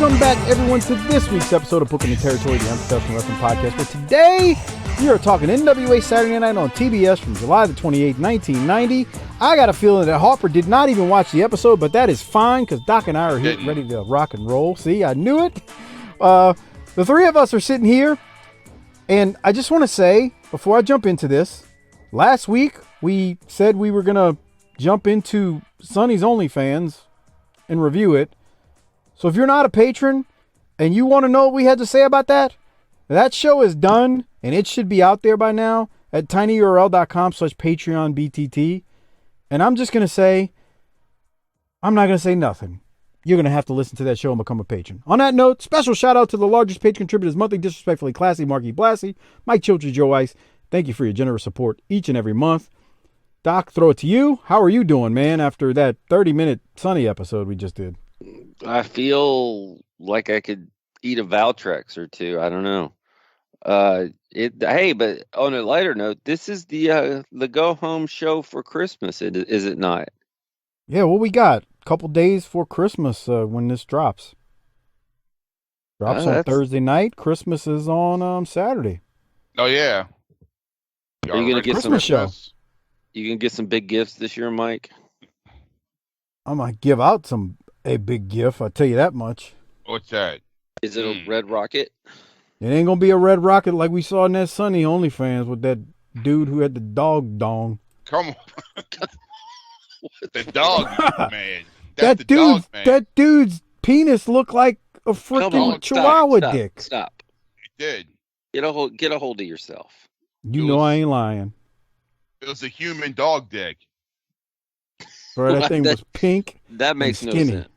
Welcome back, everyone, to this week's episode of Booking the Territory, the Unprofessional Wrestling Podcast, where today we are talking NWA Saturday Night on TBS from July the 28th, 1990. I got a feeling that Harper did not even watch the episode, but that is fine because Doc and I are here ready to rock and roll. See, I knew it. The three of us are sitting here, and I just want to say, before I jump into this, last week we said we were going to jump into Sonny's OnlyFans and review it. So if you're not a patron and you want to know what we had to say about that, that show is done and it should be out there by now at tinyurl.com/PatreonBTT. And I'm just going to say, I'm not going to say nothing. You're going to have to listen to that show and become a patron. On that note, special shout out to the largest patron contributors monthly, disrespectfully classy, Marky Blassie, Mike Childress, Joe Ice. Thank you for your generous support each and every month. Doc, throw it to you. How are you doing, man, after that 30-minute Sunny episode we just did? I feel like I could eat a Valtrex or two. I don't know. Hey, but on a lighter note, this is the go home show for Christmas. Is it not? Yeah, what we got? A couple days for Christmas when this drops. Drops on Thursday night. Christmas is on Saturday. Oh yeah. Are you gonna get Christmas some show? You gonna get some big gifts this year, Mike? I might give out a big gift, I'll tell you that much. What's that? Is it a red rocket? It ain't gonna be a red rocket like we saw in that Sunny OnlyFans with that dude who had the dog dong. Come on. The dog man. That dude's penis looked like a freaking Chihuahua dick. Stop. It did. Get a hold of yourself. You know I ain't lying. It was a human dog dick. Bro, that thing was pink. That makes no skinny. sense.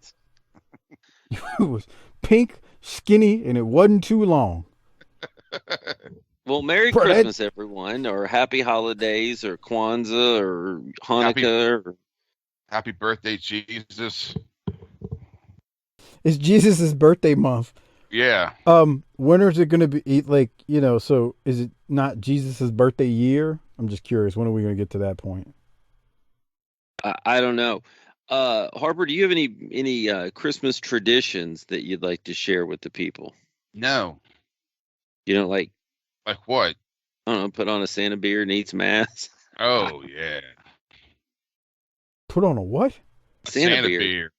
It was pink, skinny, and it wasn't too long. Well, Merry Christmas, everyone, or Happy Holidays, or Kwanzaa, or Hanukkah. Happy birthday, Jesus. It's Jesus' birthday month. Yeah. When is it going to be, like, so is it not Jesus' birthday year? I'm just curious. When are we going to get to that point? I don't know. Harper, do you have any Christmas traditions that you'd like to share with the people? No. You don't like what? I don't know, put on a Santa beard and eat some ass? Oh, yeah. Put on a what? Santa beard.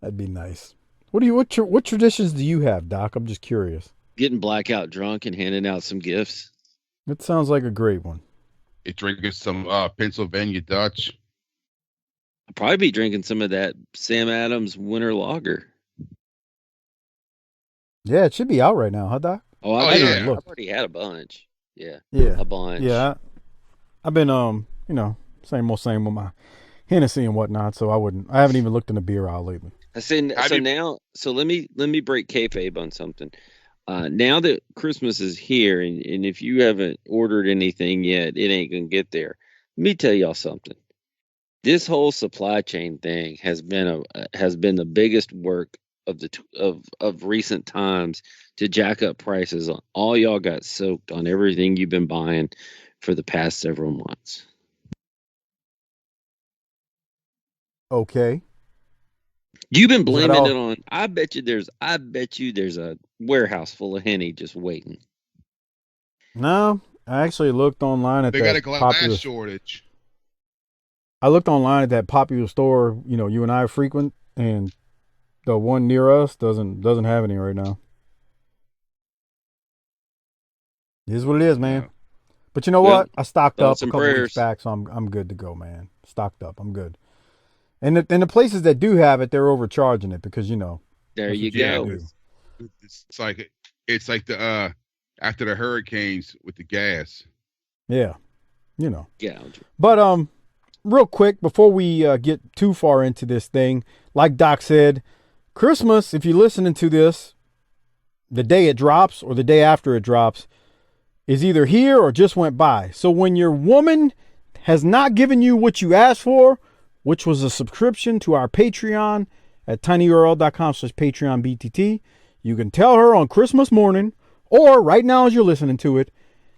That'd be nice. What traditions do you have, Doc? I'm just curious. Getting blackout drunk and handing out some gifts. That sounds like a great one. You drinking some Pennsylvania Dutch? I'll probably be drinking some of that Sam Adams Winter Lager. Yeah, it should be out right now, huh, Doc? I've already had a bunch. Yeah. Yeah. A bunch. Yeah. I've been, same with my Hennessy and whatnot, so I haven't even looked in the beer aisle lately. So let me break kayfabe on something. Now that Christmas is here, and if you haven't ordered anything yet, it ain't gonna get there. Let me tell y'all something. This whole supply chain thing has been the biggest work of recent times to jack up prices on all y'all got soaked on everything you've been buying for the past several months. Okay. You've been blaming it on. I bet you there's a warehouse full of Henny just waiting. No, I actually looked online at they got a glass shortage. I looked online at that popular store, you and I frequent, and the one near us doesn't have any right now. It is what it is, man. Yeah. But you know what? I stocked up a couple weeks back, so I'm good to go, man. Stocked up, I'm good. And the places that do have it, they're overcharging it because There you go. It's like the after the hurricanes with the gas. Yeah, Yeah. But real quick before we get too far into this thing, like Doc said, Christmas. If you're listening to this, the day it drops or the day after it drops is either here or just went by. So when your woman has not given you what you asked for, which was a subscription to our Patreon at tinyurl.com/PatreonBTT. You can tell her on Christmas morning, or right now as you're listening to it,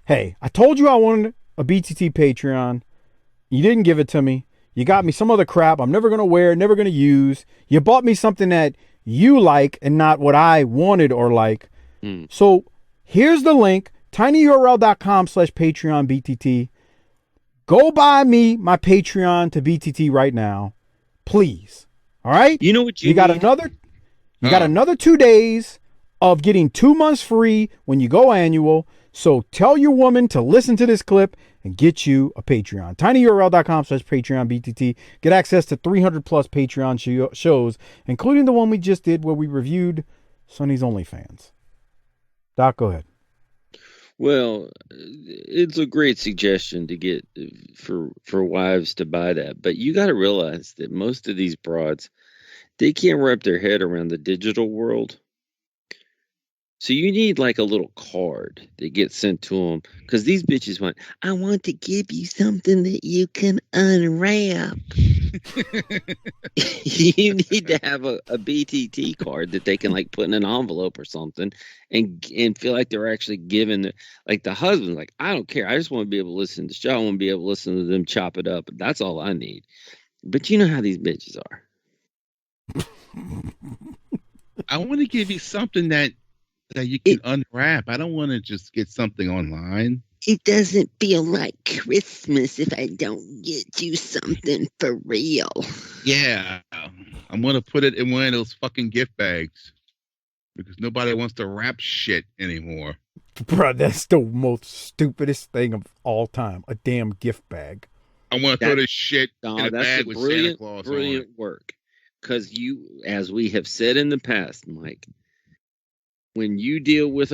hey, I told you I wanted a BTT Patreon. You didn't give it to me. You got me some other crap I'm never going to wear, never going to use. You bought me something that you like and not what I wanted or like. So here's the link, tinyurl.com/PatreonBTT. Go buy me my Patreon to BTT right now, please. All right? You know what you got need? You got another 2 days of getting 2 months free when you go annual. So tell your woman to listen to this clip and get you a Patreon. tinyurl.com/PatreonBTT. Get access to 300 plus Patreon shows, including the one we just did where we reviewed Sonny's OnlyFans. Doc, go ahead. Well, it's a great suggestion to get for wives to buy that, but you got to realize that most of these broads, they can't wrap their head around the digital world. So you need like a little card that gets sent to them, because these bitches want, I want to give you something that you can unwrap. You need to have a BTT card that they can like put in an envelope or something and feel like they're actually giving, like the husband's like, I don't care. I just want to be able to listen to the show. I want to be able to listen to them chop it up. That's all I need. But you know how these bitches are. I want to give you something that you can unwrap. I don't want to just get something online. It doesn't feel like Christmas if I don't get you something for real. Yeah. I'm going to put it in one of those fucking gift bags because nobody wants to wrap shit anymore. Bro, that's the most stupidest thing of all time. A damn gift bag. I want to throw this shit in a bag with Santa Claus on it. Brilliant work. Because you, as we have said in the past, Mike, when you deal with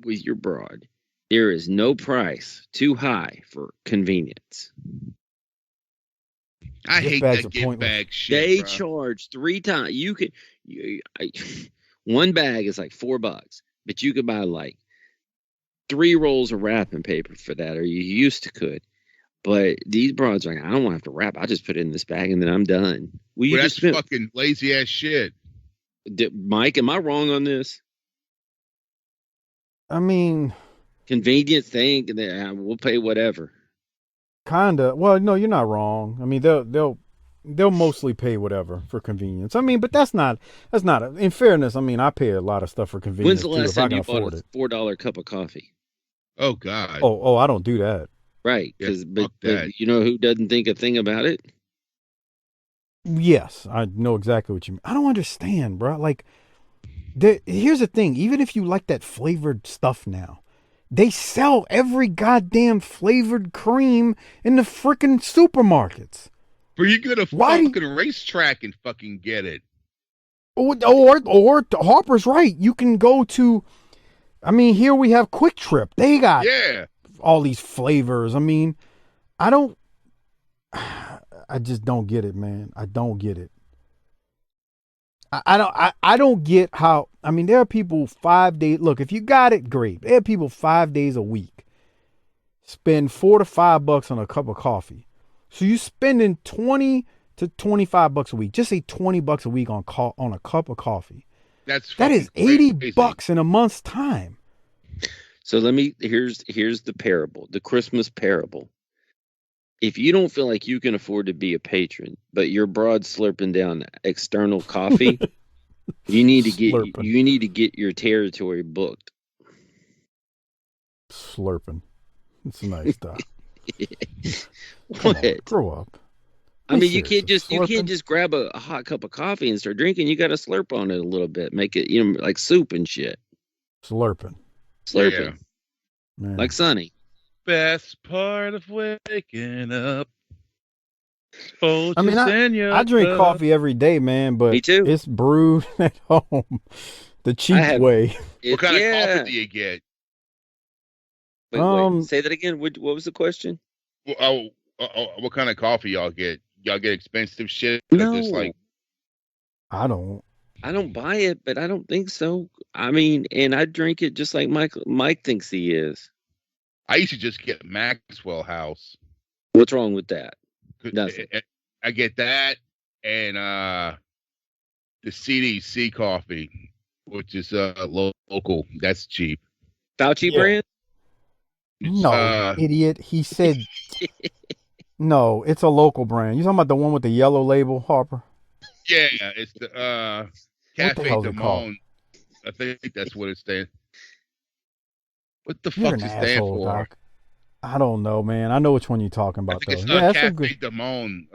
your broad, there is no price too high for convenience. I hate that gift bag shit. They charge 3 times. One bag is like $4, but you could buy like 3 rolls of wrapping paper for that, or you used to could. But these broads are like, I don't want to have to wrap. I'll just put it in this bag and then I'm done. Well, that's fucking lazy ass shit. Mike, am I wrong on this? I mean, convenience thing, we'll pay whatever. Kinda. Well, no, you're not wrong. I mean, they'll mostly pay whatever for convenience. I mean, but that's not. In fairness, I mean, I pay a lot of stuff for convenience. When's the last time you bought a $4 cup of coffee? Oh God. Oh, I don't do that. Right, because but you know who doesn't think a thing about it? Yes, I know exactly what you mean. I don't understand, bro. Like, here's the thing. Even if you like that flavored stuff now, they sell every goddamn flavored cream in the freaking supermarkets. But you go to fucking racetrack and fucking get it. Or Harper's right. You can go to, I mean, here we have Quick Trip. They got all these flavors. I mean, I just don't get it, man. I don't get it. I don't get how, I mean, there are people 5 days. Look, if you got it, great. There are people 5 days a week spend $4 to $5 on a cup of coffee. So you spending $20 to $25 a week. Just say $20 a week on a cup of coffee. That is $80 in a month's time. So here's the parable, the Christmas parable. If you don't feel like you can afford to be a patron, but you're broad slurping down external coffee, you need to get your territory booked. Slurping. It's nice stuff. What? Grow up. I mean, you can't just grab a hot cup of coffee and start drinking. You got to slurp on it a little bit, make it like soup and shit. Slurping, yeah. Like Sonny. Best part of waking up. I mean, I drink coffee every day, man, but me too. It's brewed at home the cheap way. What kind of coffee do you get? Wait, say that again. What was the question? What kind of coffee y'all get? Y'all get expensive shit? No, just like I don't buy it, but I don't think so. I mean, and I drink it just like Mike thinks he is. I used to just get Maxwell House. What's wrong with that? Nothing. I get that and the CDC coffee, which is local. That's cheap. Fauci brand? No, idiot. He said No, it's a local brand. You talking about the one with the yellow label, Harper? Yeah, it's the What the Cafe hell's de it called? Monde. I think that's what it stands. What the You're fuck's an it stand asshole, for? Doc. I don't know, man. I know which one you're talking I about, think though. it's Yeah, it's some good. Cafe de Monde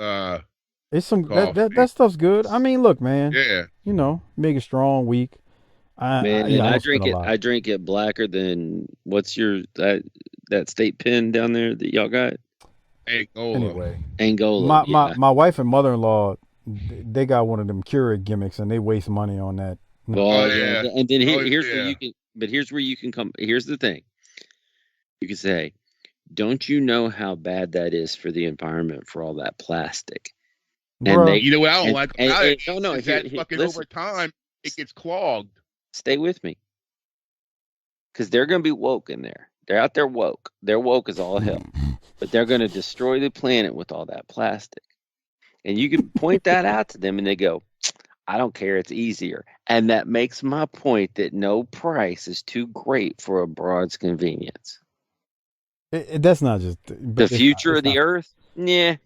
It's some coffee. that stuff's good. I mean, look, man. Yeah. You know, make it strong, weak. Man, I and I don't spend drink a it. lot. I drink it blacker than what's your that state pen down there that y'all got? Angola. Anyway, Angola. my wife and mother-in-law, they got one of them Keurig gimmicks, and they waste money on that. No. Well, Oh yeah, yeah. and then Oh here's where yeah. you can. But here's where you can come. Here's the thing. You can say, "Don't you know how bad that is for the environment for all that plastic?" And Bruh. they You know what I don't and, like about it no, no. is Here, that here, fucking listen. over time it gets clogged. Stay with me, because they're gonna be woke in there. They're out there woke. They're woke as all hell, but they're gonna destroy the planet with all that plastic. And you can point that out to them, and they go, I don't care. It's easier. And that makes my point that no price is too great for a broad's convenience. That's not just The future of the earth? Yeah.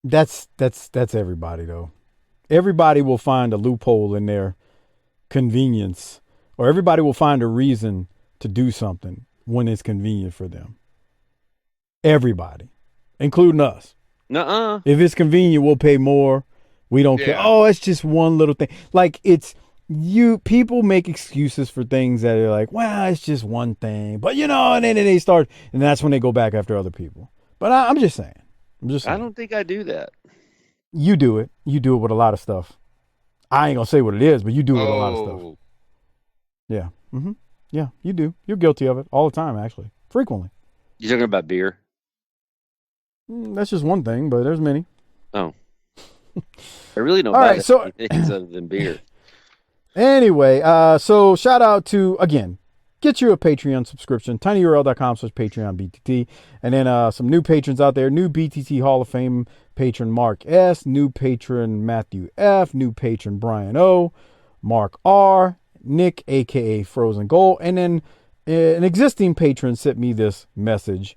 That's everybody though. Everybody will find a loophole in their convenience, or everybody will find a reason to do something when it's convenient for them. Everybody, including us. Nuh-uh. If it's convenient, we'll pay more. We don't care. Yeah. Oh, it's just one little thing. Like people make excuses for things that are like, well, it's just one thing. But and then they start, and that's when they go back after other people. But I'm just saying. I don't think I do that. You do it. You do it with a lot of stuff. I ain't gonna say what it is, but you do it with a lot of stuff. Yeah. Mm-hmm. Yeah, you do. You're guilty of it all the time, actually. Frequently. You talking about beer? That's just one thing, but there's many. Oh. I really don't All buy right, so anything things other than beer. Anyway, so shout out to, again, get you a Patreon subscription, tinyurl.com/PatreonBTT. And then some new patrons out there. New BTT Hall of Fame patron Mark S. New patron Matthew F. New patron Brian O. Mark R. Nick, a.k.a. Frozen Gold. And then an existing patron sent me this message.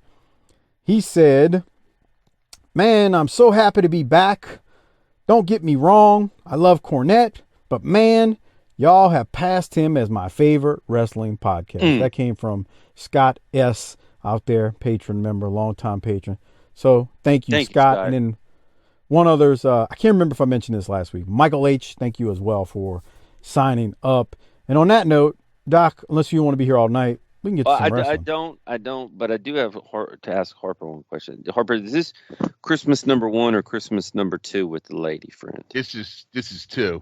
He said, man, I'm so happy to be back. Don't get me wrong. I love Cornette. But man, y'all have passed him as my favorite wrestling podcast. That came from Scott S. out there, patron member, longtime patron. So thank you, Scott. And then one others, I can't remember if I mentioned this last week. Michael H., thank you as well for signing up. And on that note, Doc, unless you want to be here all night, we can get to some wrestling. I don't, but I do have to ask Harper one question. Harper, is this Christmas number 1 or Christmas number 2 with the lady friend? This is 2.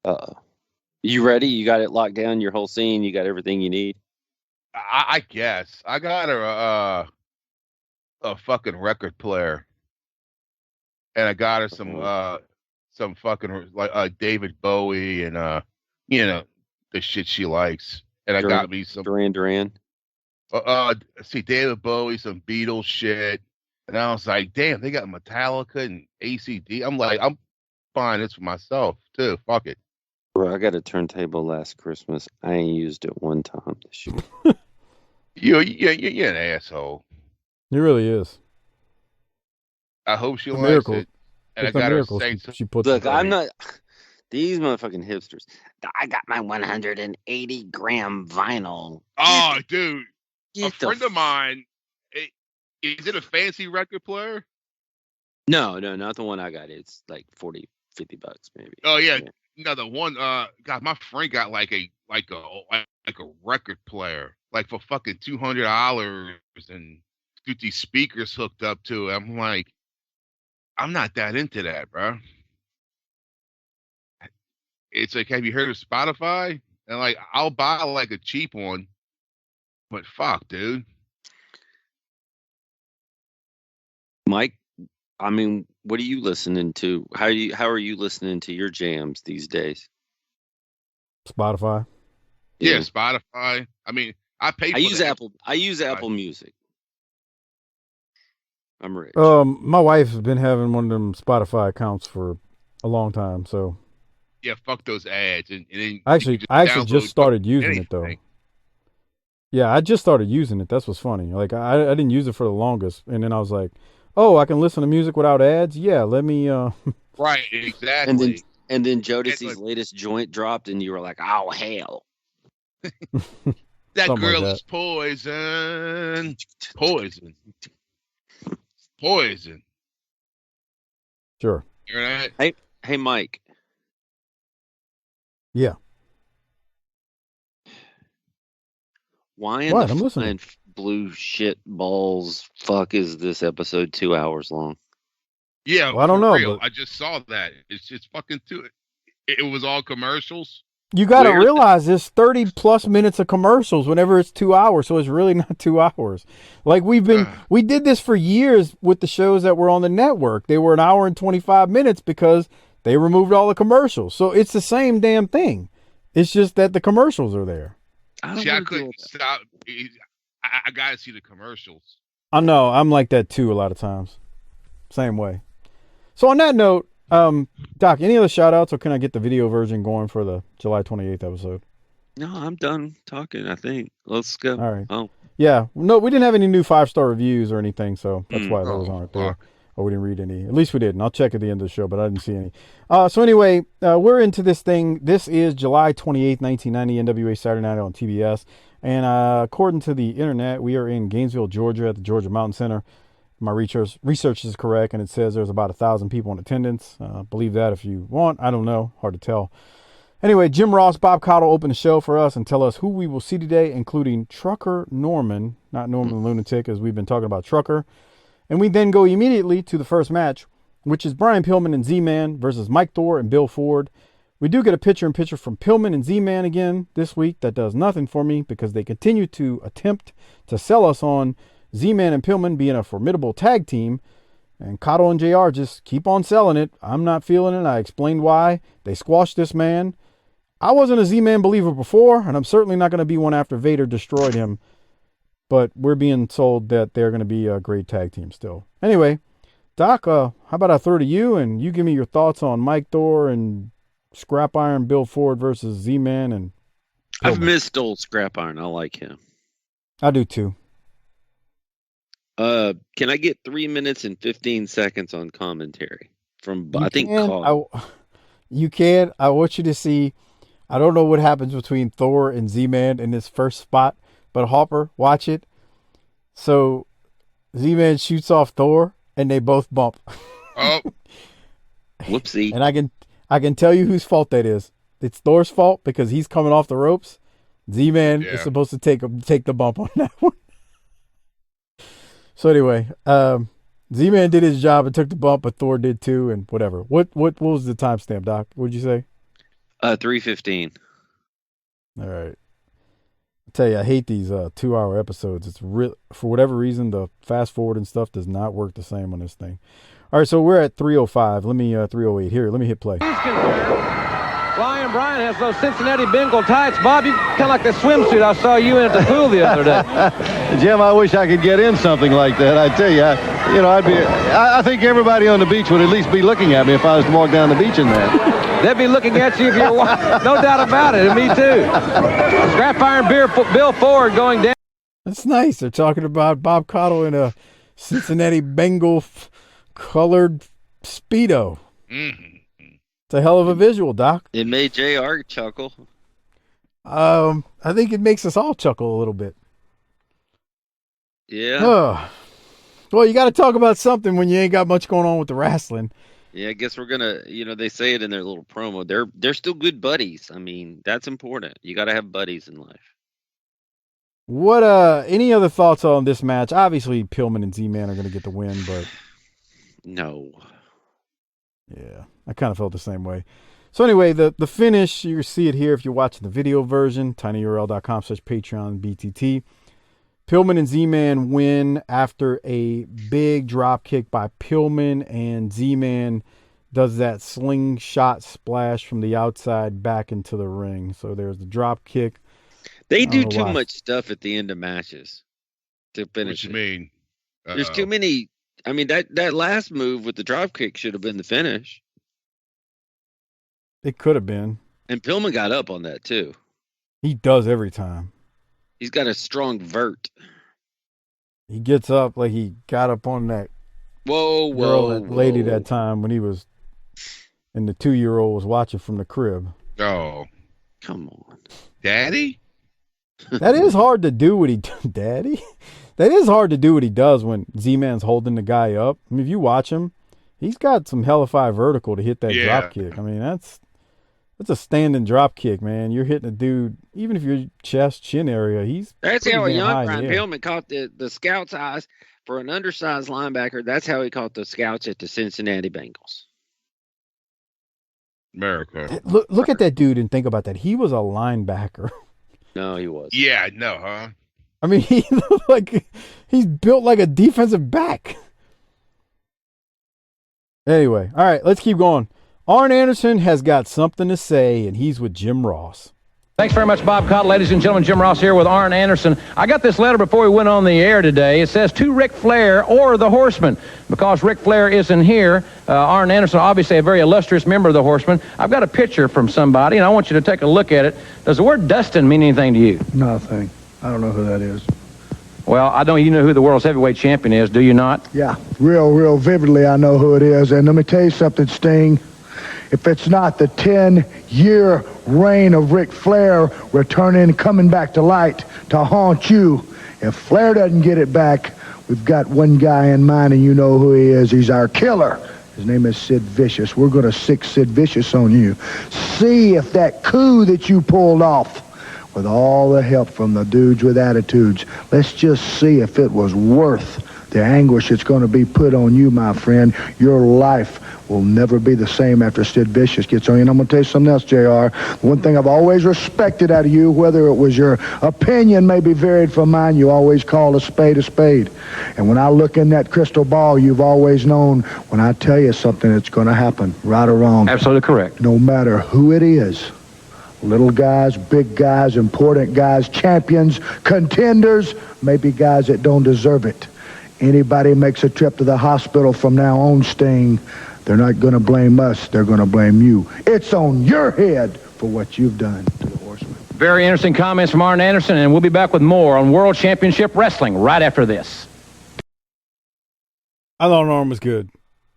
Uh-oh. You ready? You got it locked down, your whole scene? You got everything you need? I guess. I got her a fucking record player. And I got her some fucking like David Bowie and the shit she likes. And I got me some Duran. See David Bowie, some Beatles shit. And I was like, damn, they got Metallica and ACD. I'm like, I'm buying this for myself too. Fuck it. Bro, I got a turntable last Christmas. I ain't used it one time this year. You're an asshole. It really is. I hope she likes it. And it's I got her she puts. Look, I'm not. These motherfucking hipsters. I got my 180 gram vinyl. Oh, dude. A friend of mine. Is it a fancy record player? No, not the one I got. It's like $40-50 maybe. Oh yeah. No, the one. God, my friend got like a record player, like for fucking $200, and get these speakers hooked up to it. I'm like, I'm not that into that, bro. It's like, have you heard of Spotify? And like, I'll buy like a cheap one, but fuck, dude. Mike, I mean, what are you listening to? How are you listening to your jams these days? Spotify. Yeah, Spotify. I mean, I use Apple. I use Apple Music. I'm rich. My wife's been having one of them Spotify accounts for a long time, so. Yeah, fuck those ads. And then I actually just started using it though. Yeah, I just started using it. That's what's funny. Like I didn't use it for the longest, and then I was like, Oh, I can listen to music without ads? Yeah, let me Right, And then exactly. and then And, Jodeci's like, latest joint dropped, and you were like, "Oh hell!" that something like girl that. is poison. Poison. Poison. Sure. You know that? Hey, Mike. Yeah. Why in the What? I'm listening. flying blue shit balls fuck is this episode 2 hours long? Yeah, Well, I don't for know, real. but I just saw that. It's just fucking too. It was all commercials. you got to Where realize there's 30 plus minutes of commercials whenever it's 2 hours, so it's really not 2 hours. Like we did this for years with the shows that were on the network. They were an hour and 25 minutes because they removed all the commercials. So it's the same damn thing. It's just that the commercials are there. I don't See, I want to deal couldn't with that. stop. I gotta see the commercials. I know. I'm like that too a lot of times. Same way. So on that note, Doc, any other shout outs or can I get the video version going for the July 28th episode? No, I'm done talking. I think let's go. All right. Oh, Yeah. No, we didn't have any new 5-star reviews or anything, so that's why those Oh aren't there. fuck. Or we didn't read any. At least we didn't. I'll check at the end of the show, but I didn't see any. So anyway, we're into this thing. This is July 28th, 1990, NWA Saturday Night on TBS. And according to the internet, we are in Gainesville, Georgia at the Georgia Mountain Center. My research is correct, and it says there's about 1,000 people in attendance. Believe that if you want. I don't know. Hard to tell. Anyway, Jim Ross, Bob Cottle open the show for us and tell us who we will see today, including Trucker Norman, not Norman the Lunatic, as we've been talking about Trucker. And we then go immediately to the first match, which is Brian Pillman and Z-Man versus Mike Thor and Bill Ford. We do get a picture-in-picture from Pillman and Z-Man again this week. That does nothing for me because they continue to attempt to sell us on Z-Man and Pillman being a formidable tag team. And Cottle and JR just keep on selling it. I'm not feeling it. I explained why. They squashed this man. I wasn't a Z-Man believer before, and I'm certainly not going to be one after Vader destroyed him. But we're being told that they're going to be a great tag team still. Anyway, Doc, how about I throw to you, and you give me your thoughts on Mike Thor and Scrap Iron Bill Ford versus Z-Man and I've Pillman. missed old Scrap Iron. I like him. I do too. Can I get 3 minutes and 15 seconds on commentary from I think Cog? You can. I want you to see. I don't know what happens between Thor and Z-Man in this first spot, but Harper, watch it. So Z-Man shoots off Thor, and they both bump. Oh, Whoopsie. And I can tell you whose fault that is. It's Thor's fault because he's coming off the ropes. Z-Man is supposed to take the bump on that one. So anyway, Z-Man did his job and took the bump, but Thor did too, and whatever. What was the timestamp, Doc? What'd you say? 3:15. All right. I tell you, I hate these 2-hour episodes. It's real for whatever reason. The fast forward and stuff does not work the same on this thing. All right, so we're at 3:05. Let me 3:08 here. Let me hit play. Flying Brian has those Cincinnati Bengal tights. Bob, you kind of like the swimsuit I saw you in at the pool the other day. Jim, I wish I could get in something like that. I tell you, I think everybody on the beach would at least be looking at me if I was to walk down the beach in that. They'd be looking at you if you're no doubt about it, and me too. Scrap Iron Bill Ford going down. That's nice. They're talking about Bob Cottle in a Cincinnati Bengal colored Speedo. Mm-hmm. It's a hell of a visual, Doc. It made JR chuckle. I think it makes us all chuckle a little bit. Yeah. Well, you got to talk about something when you ain't got much going on with the wrestling. Yeah, I guess we're gonna. They say it in their little promo. They're still good buddies. I mean, that's important. You got to have buddies in life. What any other thoughts on this match? Obviously, Pillman and Z-Man are going to get the win, but No. yeah, I kind of felt the same way. So anyway, the finish, you see it here if you're watching the video version, tinyurl.com/Patreon BTT. Pillman and Z-Man win after a big drop kick by Pillman, and Z-Man does that slingshot splash from the outside back into the ring. So there's the drop kick. They do too much stuff at the end of matches to finish. What you mean? There's too many. I mean, that last move with the drop kick should have been the finish. It could have been. And Pillman got up on that too. He does every time. He's got a strong vert. He gets up like he got up on that girl, that lady that time when he was, and the 2-year-old was watching from the crib. Oh, come on, Daddy. That is hard to do what he, Daddy. That is hard to do what he does when Z-Man's holding the guy up. I mean, if you watch him, he's got some hellified vertical to hit that drop kick. I mean, that's a standing drop kick, man. You're hitting a dude, even if you're chest, chin area, that's how a young Brian Pillman caught the scouts' eyes for an undersized linebacker. That's how he caught the scouts at the Cincinnati Bengals. America. Look at that dude and think about that. He was a linebacker. No, he was. Yeah, no, huh? I mean, he looked like he's built like a defensive back. Anyway, all right, let's keep going. Arn Anderson has got something to say, and he's with Jim Ross. Thanks very much, Bob Cottle. Ladies and gentlemen, Jim Ross here with Arn Anderson. I got this letter before we went on the air today. It says, to Ric Flair or the Horsemen. Because Ric Flair isn't here, Arn Anderson, obviously a very illustrious member of the Horsemen. I've got a picture from somebody, and I want you to take a look at it. Does the word Dustin mean anything to you? Nothing. I don't know who that is. Well, I know you know who the world's heavyweight champion is, do you not? Yeah, real vividly I know who it is. And let me tell you something, Sting. If it's not the 10-year reign of Ric Flair returning, coming back to light to haunt you, if Flair doesn't get it back, we've got one guy in mind, and you know who he is. He's our killer. His name is Sid Vicious. We're going to sick Sid Vicious on you. See if that coup that you pulled off, with all the help from the dudes with attitudes, let's just see if it was worth the anguish it's going to be put on you, my friend. Your life will never be the same after Sid Vicious gets on you. And I'm going to tell you something else, JR. One thing I've always respected out of you, whether it was your opinion may be varied from mine, you always call a spade a spade. And when I look in that crystal ball, you've always known when I tell you something, it's going to happen, right or wrong. Absolutely correct. No matter who it is. Little guys, big guys, important guys, champions, contenders, maybe guys that don't deserve it. Anybody makes a trip to the hospital from now on, Sting, they're not going to blame us. They're going to blame you. It's on your head for what you've done to the Horsemen. Very interesting comments from Arn Anderson, and we'll be back with more on World Championship Wrestling right after this. I thought Arn was good.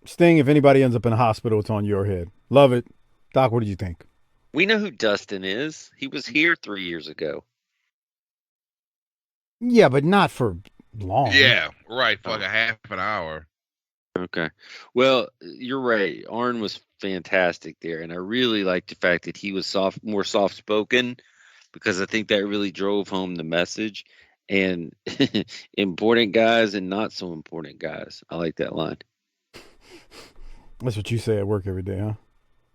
Sting, if anybody ends up in a hospital, it's on your head. Love it. Doc, what did you think? We know who Dustin is. He was here 3 years ago. Yeah, but not for long. Yeah, right, for like a half an hour. Okay. Well, you're right. Arn was fantastic there, and I really liked the fact that he was more soft-spoken, because I think that really drove home the message. And important guys and not so important guys. I like that line. That's what you say at work every day, huh?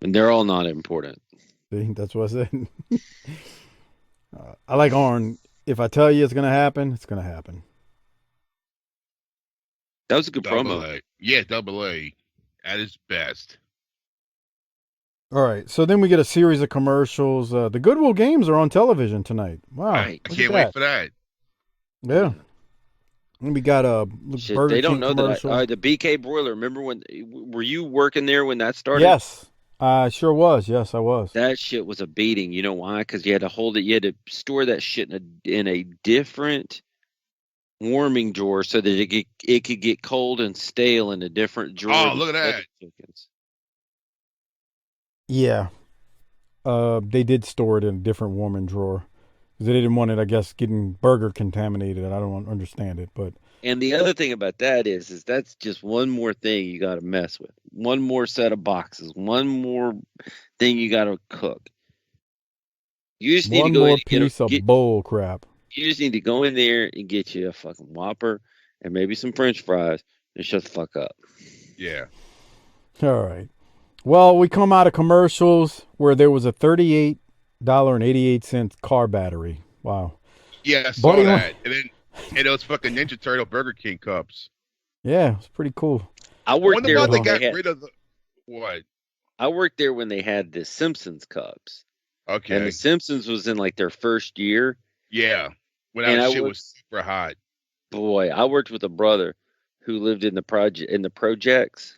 And they're all not important. See, that's what I said. I like Arn. If I tell you it's going to happen, it's going to happen. That was a good promo. Yeah, Double A at its best. All right, so then we get a series of commercials. The Goodwill Games are on television tonight. Wow. Right. I can't wait for that. Yeah. And we got a Burger they don't King know commercial. that. The BK Broiler, remember were you working there when that started? Yes. I sure was. Yes, I was. That shit was a beating. You know why? Because you had to hold it. You had to store that shit in a different warming drawer so that it could get cold and stale in a different drawer. Oh, look at that. Chickens. Yeah. They did store it in a different warming drawer because they didn't want it, I guess, getting burger contaminated. I don't understand it, but. And the other thing about that is that's just one more thing you got to mess with. One more set of boxes. One more thing you got to cook. You just need to go in and piece of bull crap. You just need to go in there and get you a fucking Whopper and maybe some French fries and shut the fuck up. Yeah. All right. Well, we come out of commercials where there was a $38.88 car battery. Wow. Yeah, I saw that. And those fucking Ninja Turtle Burger King cups. Yeah, it's pretty cool. I worked there when they got rid of the what? I worked there when they had the Simpsons cups. Okay. And the Simpsons was in like their first year. Yeah. When that shit was super hot. Boy, I worked with a brother who lived in the projects.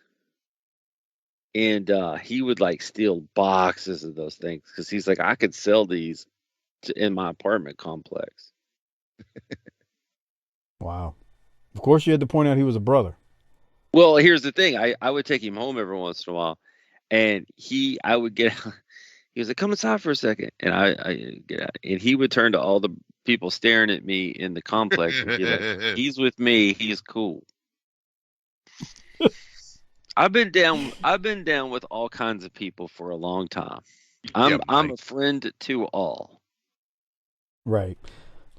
And he would like steal boxes of those things because he's like, I could sell these in my apartment complex. Wow. Of course, you had to point out he was a brother. Well, here's the thing. I would take him home every once in a while, and I would get he was like, "Come inside for a second," and I get out, and he would turn to all the people staring at me in the complex and be like, "He's with me. He's cool." I've been down with all kinds of people for a long time. I'm a friend to all. Right.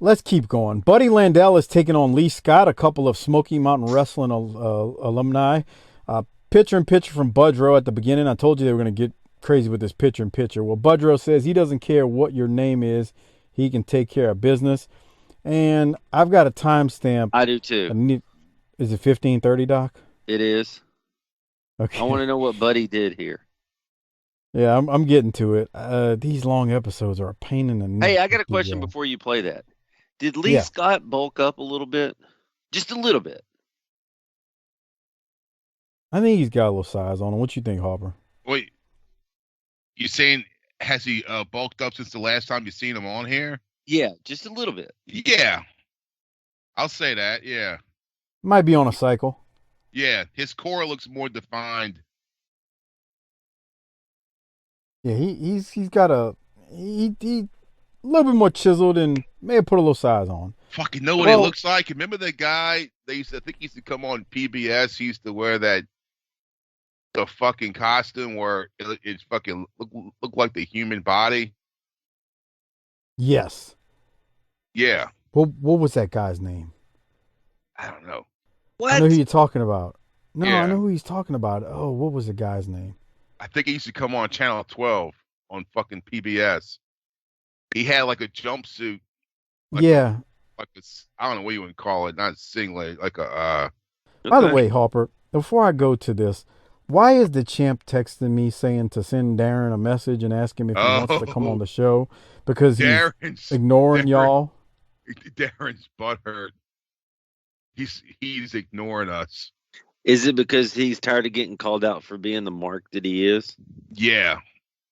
Let's keep going. Buddy Landell is taking on Lee Scott, a couple of Smoky Mountain Wrestling alumni. Picture-in-picture from Budrow at the beginning. I told you they were going to get crazy with this picture-in-picture. Well, Budrow says he doesn't care what your name is. He can take care of business. And I've got a timestamp. I do too. Is it 15:30, Doc? It is. Okay. I want to know what Buddy did here. Yeah, I'm getting to it. These long episodes are a pain in the neck. Hey, I got a question before you play that. Did Lee Scott bulk up a little bit? Just a little bit. I think he's got a little size on him. What you think, Harper? Wait, you saying has he bulked up since the last time you seen him on here? Yeah, just a little bit. Yeah, I'll say that. Yeah, might be on a cycle. Yeah, his core looks more defined. Yeah, he's got a little bit more chiseled and may have put a little size on. Fucking know what he looks like. Remember the guy I think he used to come on PBS. He used to wear the fucking costume where it fucking looked like the human body. Yes. Yeah. What was that guy's name? I don't know. What? I know who you're talking about. No, Yeah. I know who he's talking about. Oh, what was the guy's name? I think he used to come on Channel 12 on fucking PBS. He had like a jumpsuit. Yeah. I don't know what you would call it. Not singlet, like a. By the way, Harper, before I go to this, why is the champ texting me saying to send Darren a message and ask him if he wants to come on the show? Because he's ignoring y'all. Darren's butthurt. He's ignoring us. Is it because he's tired of getting called out for being the mark that he is? Yeah,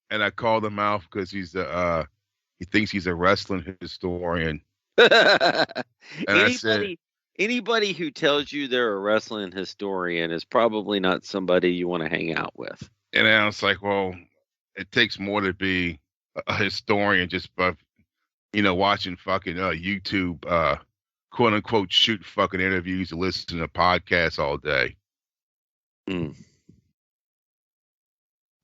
and I called him out because he thinks he's a wrestling historian. Anybody who tells you they're a wrestling historian is probably not somebody you want to hang out with. And I was like, well, it takes more to be a historian just by, watching fucking YouTube, quote unquote, shoot fucking interviews and listen to podcasts all day. Mm.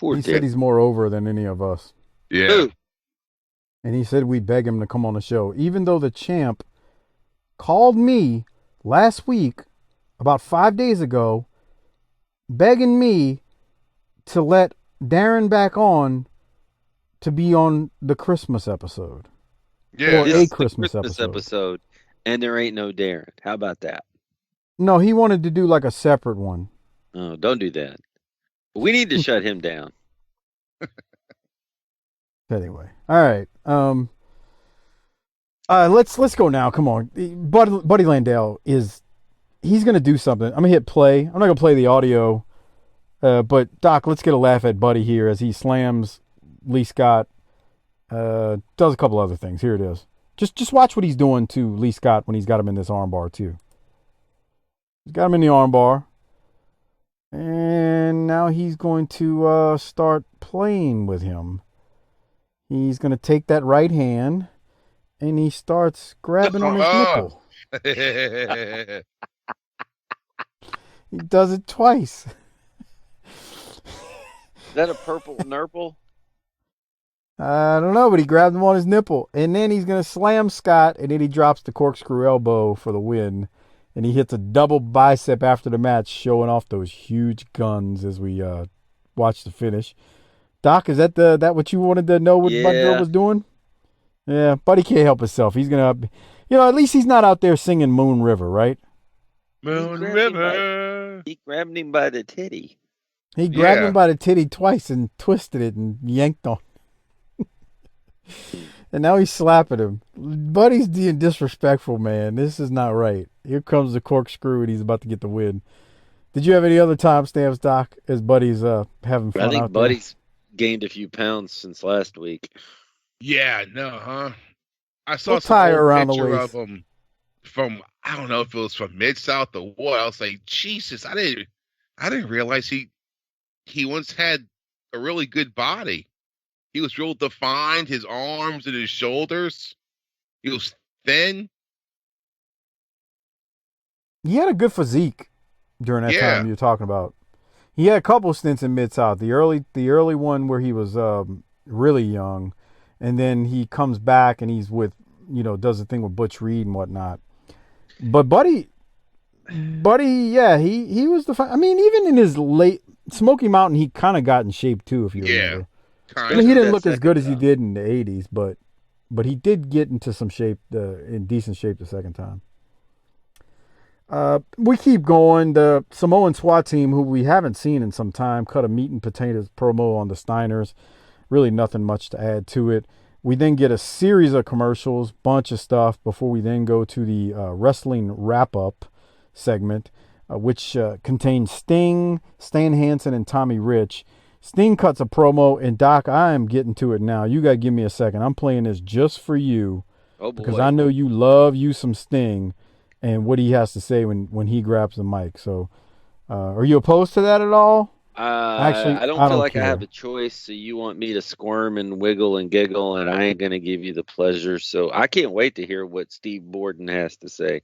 He said he's more over than any of us. Yeah. Ooh. And he said we beg him to come on the show, even though the champ called me last week, about 5 days ago, begging me to let Darren back on to be on the Christmas episode. Yeah. Or a Christmas episode. And there ain't no Darren. How about that? No, he wanted to do like a separate one. Oh, don't do that. We need to shut him down. Anyway, all right. Let's go now. Come on, Buddy Landell he's gonna do something. I'm gonna hit play. I'm not gonna play the audio, but Doc, let's get a laugh at Buddy here as he slams Lee Scott. Does a couple other things. Here it is. Just watch what he's doing to Lee Scott when he's got him in this armbar too. He's got him in the armbar. And now he's going to start playing with him. He's going to take that right hand, and he starts grabbing on his nipple. He does it twice. Is that a purple nurple? I don't know, but he grabbed him on his nipple. And then he's going to slam Scott, and then he drops the corkscrew elbow for the win. And he hits a double bicep after the match, showing off those huge guns as we watch the finish. Doc, is that what you wanted to know what Buddy was doing? Yeah, Buddy can't help himself. He's going to, at least he's not out there singing Moon River, right? Moon River. He grabbed him by the titty. He grabbed him by the titty twice and twisted it and yanked on. And now he's slapping him. Buddy's being disrespectful, man. This is not right. Here comes the corkscrew, and he's about to get the win. Did you have any other timestamps, Doc, as Buddy's having fun out there? I think Buddy's gained a few pounds since last week. Yeah, no, huh? I saw We'll some tie old around the picture waist. of him from, I don't know if it was from Mid-South or what. I was like, Jesus, I didn't I didn't realize he once had a really good body. He was real defined, his arms and his shoulders. He was thin. He had a good physique during that time you're talking about. He had a couple stints in Mid-South. The early one where he was really young, and then he comes back and he's with, does the thing with Butch Reed and whatnot. But Buddy, yeah, he was even in his late Smoky Mountain, he kind of got in shape too, if you remember. I mean, he didn't look as good as he did in the 80s, but he did get into some shape, in decent shape the second time. We keep going. The Samoan SWAT team, who we haven't seen in some time, cut a meat and potatoes promo on the Steiners. Really nothing much to add to it. We then get a series of commercials, bunch of stuff, before we then go to the wrestling wrap-up segment, which contains Sting, Stan Hansen, and Tommy Rich. Sting cuts a promo, and Doc, I am getting to it now. You got to give me a second. I'm playing this just for you, because I know you love you some Sting and what he has to say when he grabs the mic. So are you opposed to that at all? Actually, I don't feel like I have a choice, so you want me to squirm and wiggle and giggle, and I ain't going to give you the pleasure. So I can't wait to hear what Steve Borden has to say.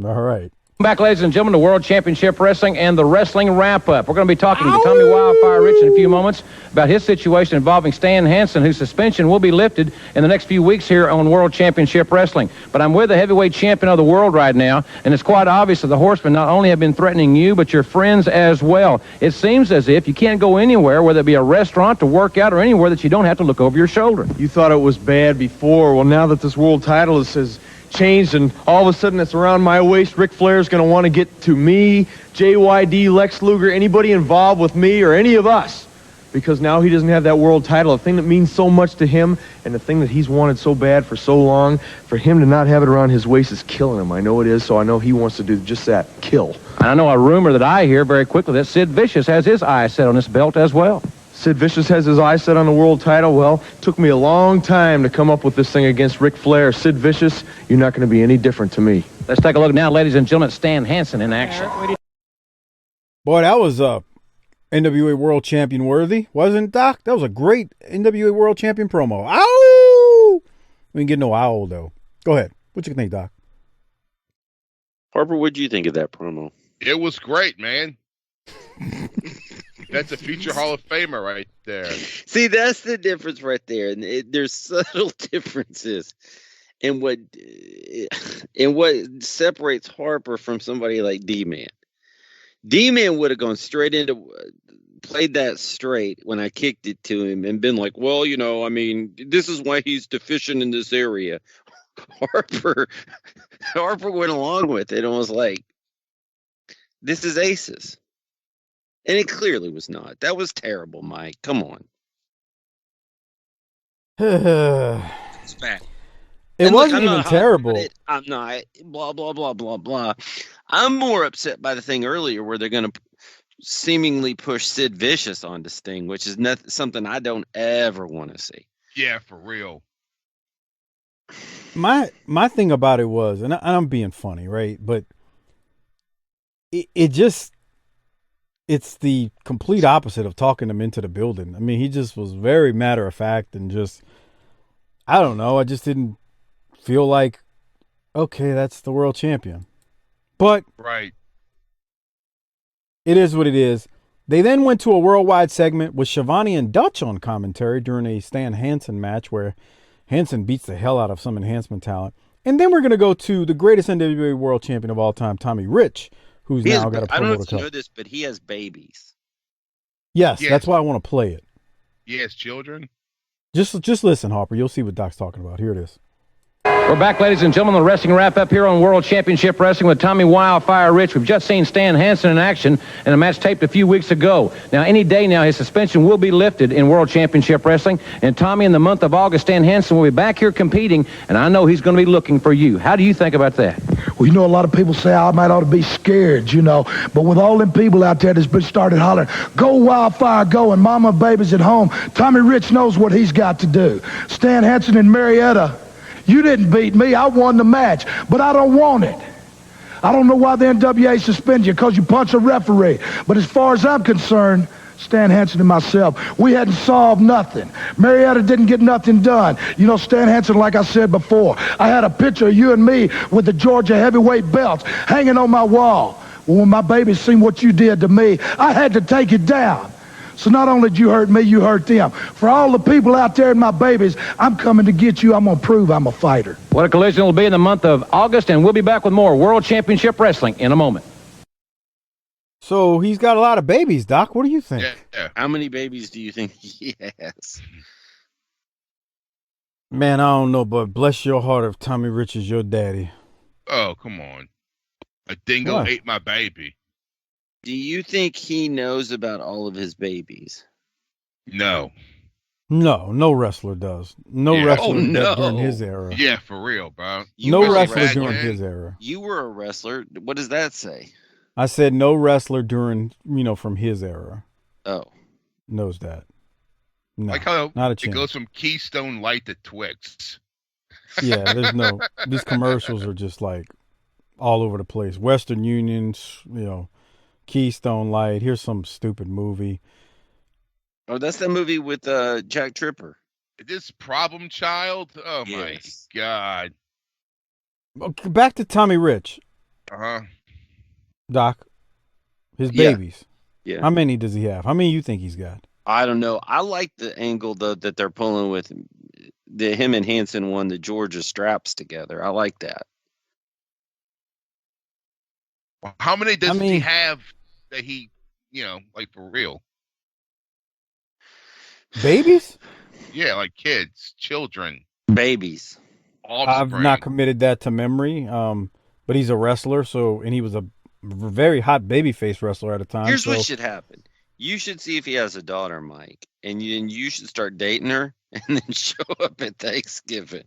All right. Back, ladies and gentlemen, to World Championship Wrestling and the Wrestling Wrap-Up. We're going to be talking to Tommy Wildfire Rich in a few moments about his situation involving Stan Hansen, whose suspension will be lifted in the next few weeks here on World Championship Wrestling. But I'm with the heavyweight champion of the world right now, and it's quite obvious that the Horsemen not only have been threatening you, but your friends as well. It seems as if you can't go anywhere, whether it be a restaurant, to work out, or anywhere that you don't have to look over your shoulder. You thought it was bad before. Well, now that this world title has changed and all of a sudden it's around my waist, Ric Flair's going to want to get to me, JYD, Lex Luger, anybody involved with me or any of us, because now he doesn't have that world title, a thing that means so much to him and the thing that he's wanted so bad for so long. For him to not have it around his waist is killing him. I know it is, so I know he wants to do just that, kill. I know a rumor that I hear very quickly that Sid Vicious has his eye set on this belt as well. Sid Vicious has his eye set on the world title. Well, it took me a long time to come up with this thing against Ric Flair. Sid Vicious, you're not going to be any different to me. Let's take a look now, ladies and gentlemen, at Stan Hansen in action. Boy, that was NWA World Champion worthy, wasn't it, Doc? That was a great NWA World Champion promo. Ow! We didn't get no owl, though. Go ahead. What you think, Doc? Harper, what do you think of that promo? It was great, man. That's a future Hall of Famer right there. See, that's the difference right there. And there's subtle differences in what separates Harper from somebody like D-Man. D-Man would have gone straight into, played that straight when I kicked it to him and been like, well, this is why he's deficient in this area. Harper went along with it and was like, this is aces. And it clearly was not. That was terrible, Mike. Come on. It's bad. It wasn't even terrible. I'm not. Blah, blah, blah, blah, blah. I'm more upset by the thing earlier where they're going to seemingly push Sid Vicious onto Sting, which is something I don't ever want to see. Yeah, for real. My thing about it was, and I'm being funny, right? But it just... It's the complete opposite of talking him into the building. I mean, he just was very matter of fact and just, I don't know. I just didn't feel like, okay, that's the world champion. But right, it is what it is. They then went to a worldwide segment with Shivani and Dutch on commentary during a Stan Hansen match where Hansen beats the hell out of some enhancement talent. And then we're going to go to the greatest NWA world champion of all time, Tommy Rich, who's now got a promo to cut. I don't know if you know this, but he has babies. Yes, that's why I want to play it. He has children? Just listen, Harper. You'll see what Doc's talking about. Here it is. We're back, ladies and gentlemen, the wrestling wrap-up here on World Championship Wrestling with Tommy Wildfire Rich. We've just seen Stan Hansen in action in a match taped a few weeks ago. Now, any day now, his suspension will be lifted in World Championship Wrestling. And Tommy, in the month of August, Stan Hansen will be back here competing, and I know he's going to be looking for you. How do you think about that? Well, a lot of people say I might ought to be scared, But with all them people out there that's been started hollering, go Wildfire, go, and mama baby's at home, Tommy Rich knows what he's got to do. Stan Hansen and Marietta, you didn't beat me. I won the match, but I don't want it. I don't know why the NWA suspended you, because you punched a referee. But as far as I'm concerned, Stan Hansen and myself, we hadn't solved nothing. Marietta didn't get nothing done. You know, Stan Hansen, like I said before, I had a picture of you and me with the Georgia heavyweight belts hanging on my wall. Well, when my baby seen what you did to me, I had to take it down. So not only did you hurt me, you hurt them. For all the people out there and my babies, I'm coming to get you. I'm going to prove I'm a fighter. What a collision will be in the month of August, and we'll be back with more World Championship Wrestling in a moment. So he's got a lot of babies, Doc. What do you think? Yeah. How many babies do you think he has? Man, I don't know, but bless your heart if Tommy Rich is your daddy. Oh, come on. A dingo What? ate my baby. Do you think he knows about all of his babies? No. No wrestler does. No Yeah. wrestler Oh, no. during his era. Yeah, for real, bro. You No were a wrestler wrestler. during his era. You were a wrestler. What does that say? I said no wrestler during, from his era Oh. knows that. No, Like how not a it chance. goes from Keystone Light to Twix. Yeah, there's no. These commercials are just like all over the place. Western Union's, Keystone Light. Here's some stupid movie. Oh, that's the movie with Jack Tripper. This Problem Child? Oh, Yes. my God. Okay, back to Tommy Rich, Uh-huh. Doc. His Yeah. babies. Yeah. How many does he have? How many you think he's got? I don't know. I like the angle though that they're pulling with him and Hanson won the Georgia straps together. I like that. Well, how many does I mean- he have that he, like for real? Babies? Yeah, like kids, children, Babies. offspring. I've not committed that to memory. But he's a wrestler, and he was a very hot babyface wrestler at a time. Here's so what should happen. You should see if he has a daughter, Mike, and you should start dating her and then show up at Thanksgiving.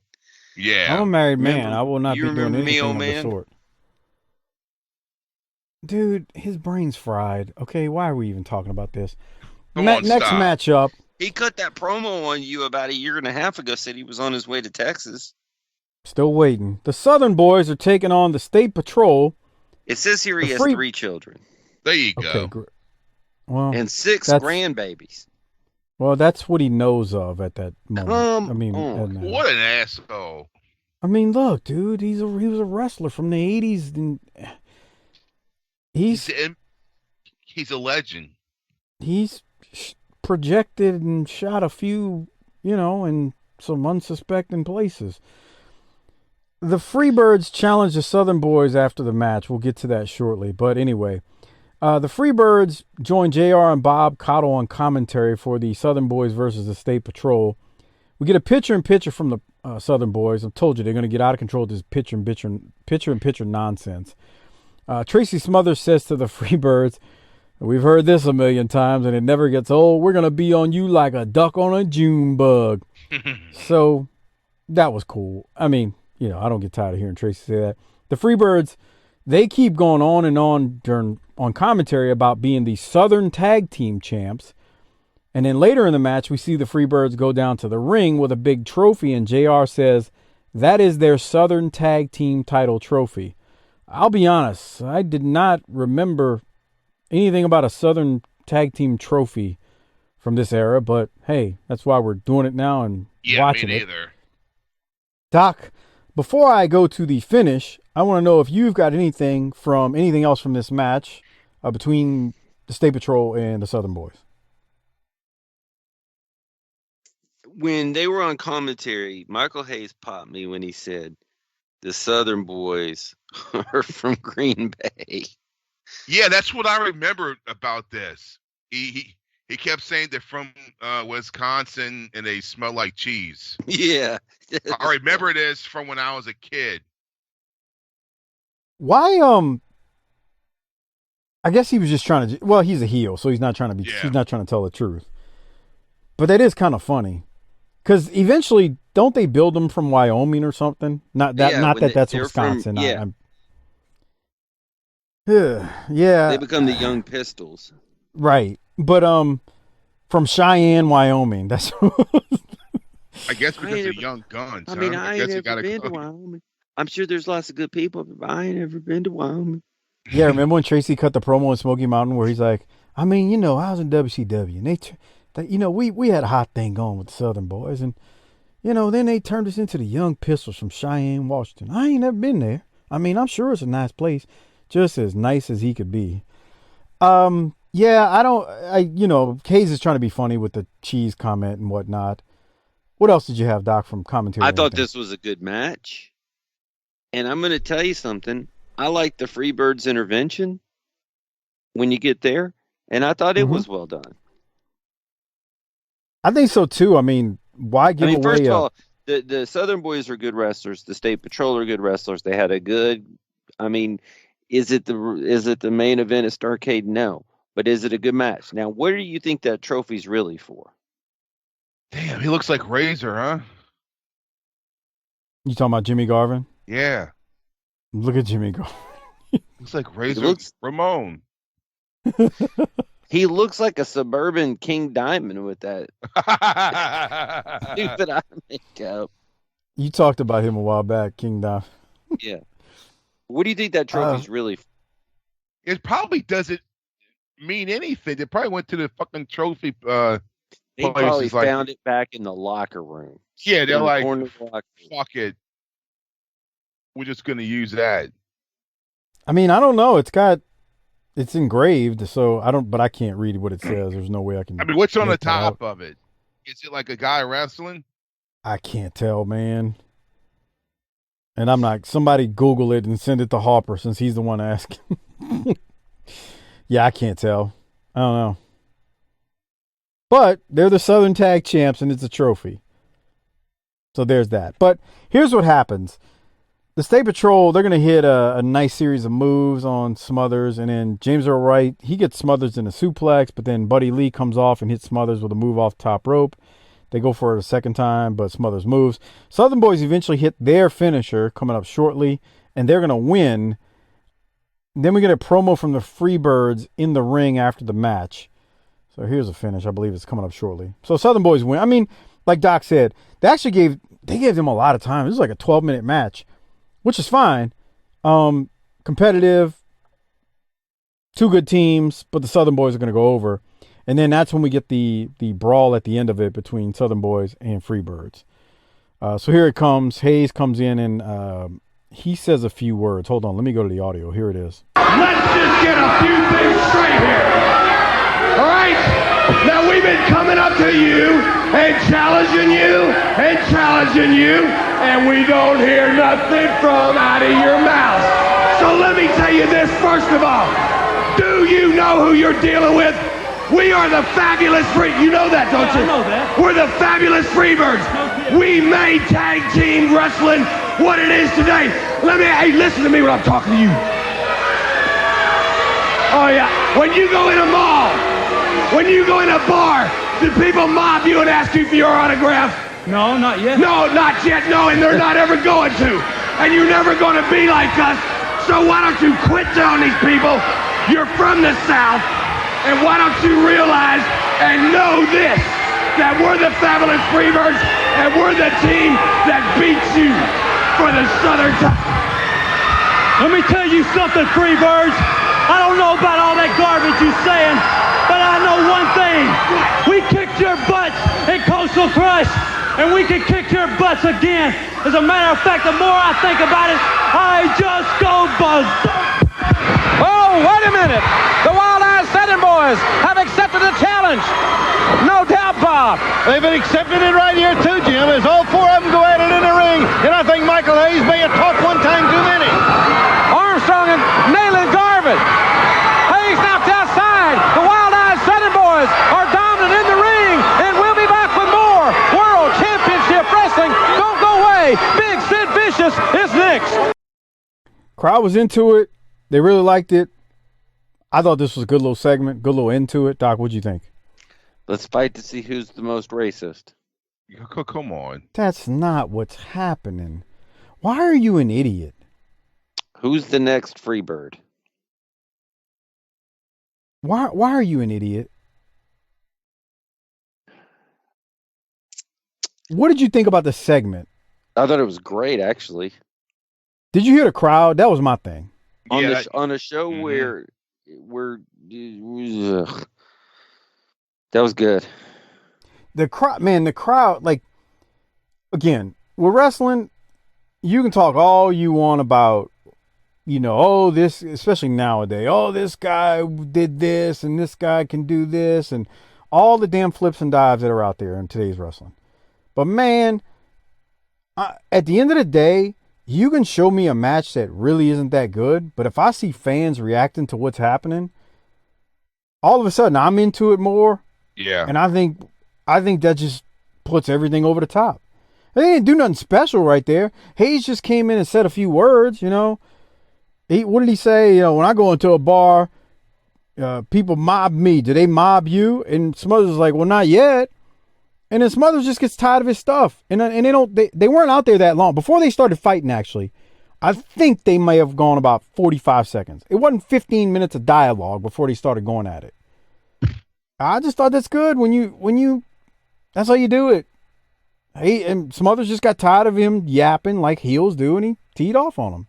Yeah. I'm a married man. Remember- I will not you be doing remember me, anything old of the man? sort. Dude, his brain's fried. Okay, why are we even talking about this? Come on, Next stop. matchup. He cut that promo on you about a year and a half ago, said he was on his way to Texas. Still waiting. The Southern Boys are taking on the State Patrol. It says here he The has free- 3 children There you Okay, go. great. Well, and 6 That's- grandbabies. that's what he knows of at that moment. Come I mean, on. What an asshole. look, dude, he was a wrestler from the 80s, and he's He's a legend. projected and shot a few, in some unsuspecting places. The Freebirds challenged the Southern Boys after the match. We'll get to that shortly. But anyway, the Freebirds joined JR and Bob Cottle on commentary for the Southern Boys versus the State Patrol. We get a picture-in-picture from the Southern Boys. I've told you they're going to get out of control with this picture-in-picture nonsense. Tracy Smothers says to the Freebirds, "We've heard this a million times, and it never gets old. We're going to be on you like a duck on a June bug." So that was cool. I mean, I don't get tired of hearing Tracy say that. The Freebirds, they keep going on and on on commentary about being the Southern Tag Team champs. And then later in the match, we see the Freebirds go down to the ring with a big trophy, and JR says that is their Southern Tag Team title trophy. I'll be honest, I did not remember anything about a Southern Tag Team trophy from this era, but hey, that's why we're doing it now and Yeah, watching me it. neither. Doc, before I go to the finish, I want to know if you've got anything else from this match between the State Patrol and the Southern Boys. When they were on commentary, Michael Hayes popped me when he said the Southern Boys are from Green Bay. Yeah, that's what I remember about this. He kept saying they're from Wisconsin and they smell like cheese. Yeah. I remember this from when I was a kid. Why? I guess he was just trying to. Well, he's a heel, so he's not trying to be. Yeah. He's not trying to tell the truth. But that is kind of funny, because eventually, don't they build them from Wyoming or something? Not that. Yeah, Not when that. That's they're from- Wisconsin. yeah. Yeah. They become the Young Pistols. Right, but from Cheyenne, Wyoming. That's. I guess because ain't of ever- Young Guns. I mean, huh? I guess ain't you ever gotta been to go. Wyoming. I'm sure there's lots of good people, but I ain't ever been to Wyoming. Yeah, remember when Tracy cut the promo in Smoky Mountain where he's like, I mean, you know, I was in WCW and you know, we had a hot thing going with the Southern boys, and you know, then they turned us into the Young Pistols from Cheyenne, Washington. I ain't never been there. I mean, I'm sure it's a nice place, just as nice as he could be. Yeah, you know, Hayes is trying to be funny with the cheese comment and whatnot. What else did you have, Doc, from commentary? I thought this was a good match. And I'm going to tell you something. I like the Freebirds intervention when you get there. And I thought it was well done. I think so, too. I mean, why give away... First of all, the Southern Boys are good wrestlers. The State Patrol are good wrestlers. They had a good... I mean, is it the main event at Starrcade? No. But is it a good match? Now, what do you think that trophy's really for? Damn, he looks like Razor, huh? You talking about Jimmy Garvin? Yeah. Look at Jimmy Garvin. Looks like Razor Ramon. He looks like a suburban King Diamond with that stupid eye makeup. You talked about him a while back, King Diamond. Yeah. What do you think that trophy's really for? It probably doesn't mean anything. It probably went to the fucking trophy They probably found it back in the locker room. Yeah, they're like, fuck it. We're just going to use that. I mean, I don't know. It's engraved, so but I can't read what it says. There's no way I can. I mean, what's on the top of it? Is it like a guy wrestling? I can't tell, man. And I'm not, somebody Google it and send it to Harper since he's the one asking. Yeah, I can't tell. I don't know. But they're the Southern Tag Champs, and it's a trophy. So there's that. But here's what happens. The State Patrol, they're going to hit a nice series of moves on Smothers, and then James Earl Wright, he gets Smothers in a suplex, but then Buddy Lee comes off and hits Smothers with a move off top rope. They go for it a second time, but Smothers moves. Southern Boys eventually hit their finisher coming up shortly, and they're going to win. Then we get a promo from the Freebirds in the ring after the match. So here's a finish. I believe it's coming up shortly. So Southern Boys win. I mean, like Doc said, they gave them a lot of time. It was like a 12-minute match, which is fine. Competitive, two good teams, but the Southern Boys are going to go over. And then that's when we get the brawl at the end of it between Southern Boys and Freebirds. So here it comes. Hayes comes in and he says a few words. Hold on. Let me go to the audio. Here it is. Let's just get a few things straight here. All right? Now, we've been coming up to you and challenging you, and we don't hear nothing from out of your mouth. So let me tell you this first of all. Do you know who you're dealing with? We are the fabulous You know that, don't you? I know that. We're the fabulous Freebirds. We made tag team wrestling what it is today. Hey, listen to me when I'm talking to you. Oh, yeah. When you go in a mall, when you go in a bar, do people mob you and ask you for your autograph? No, not yet. No, not yet. No, and they're not ever going to. And you're never going to be like us. So why don't you quit telling these people you're from the South? And why don't you realize and know this, that we're the fabulous Freebirds, and we're the team that beats you for the Southern Tide. Let me tell you something, Freebirds. I don't know about all that garbage you're saying, but I know one thing. We kicked your butts in Coastal Crush, and we can kick your butts again. As a matter of fact, the more I think about it, I just go buzz. Oh, wait a minute. The Wild-Eyed Southern Boys have accepted the challenge. No doubt, Bob. They've been accepting it right here, too, Jim, as all four of them go at it in the ring. And I think Michael Hayes may have talked one time too many. Armstrong and nailing Garvin. Hayes knocked outside. The Wild-Eyed Southern Boys are dominant in the ring. And we'll be back with more World Championship Wrestling. Don't go away. Big Sid Vicious is next. Crowd was into it. They really liked it. I thought this was a good little segment, good little end to it. Doc, what'd you think? Let's fight to see who's the most racist. Come on. That's not what's happening. Why are you an idiot? Who's the next Freebird? Why are you an idiot? What did you think about the segment? I thought it was great, actually. Did you hear the crowd? That was my thing. On a show where that was good. The crowd, like, again, with wrestling, you can talk all you want about, this, especially nowadays, this guy did this and this guy can do this and all the damn flips and dives that are out there in today's wrestling. But man, at the end of the day, you can show me a match that really isn't that good, but if I see fans reacting to what's happening, all of a sudden I'm into it more. Yeah. And I think that just puts everything over the top. They didn't do nothing special right there. Hayes just came in and said a few words, What did he say? When I go into a bar, people mob me. Do they mob you? And Smothers was like, well, not yet. And then Smothers just gets tired of his stuff. And they weren't out there that long. Before they started fighting, actually, I think they may have gone about 45 seconds. It wasn't 15 minutes of dialogue before they started going at it. I just thought that's good when you that's how you do it. And Smothers just got tired of him yapping like heels do, and he teed off on him.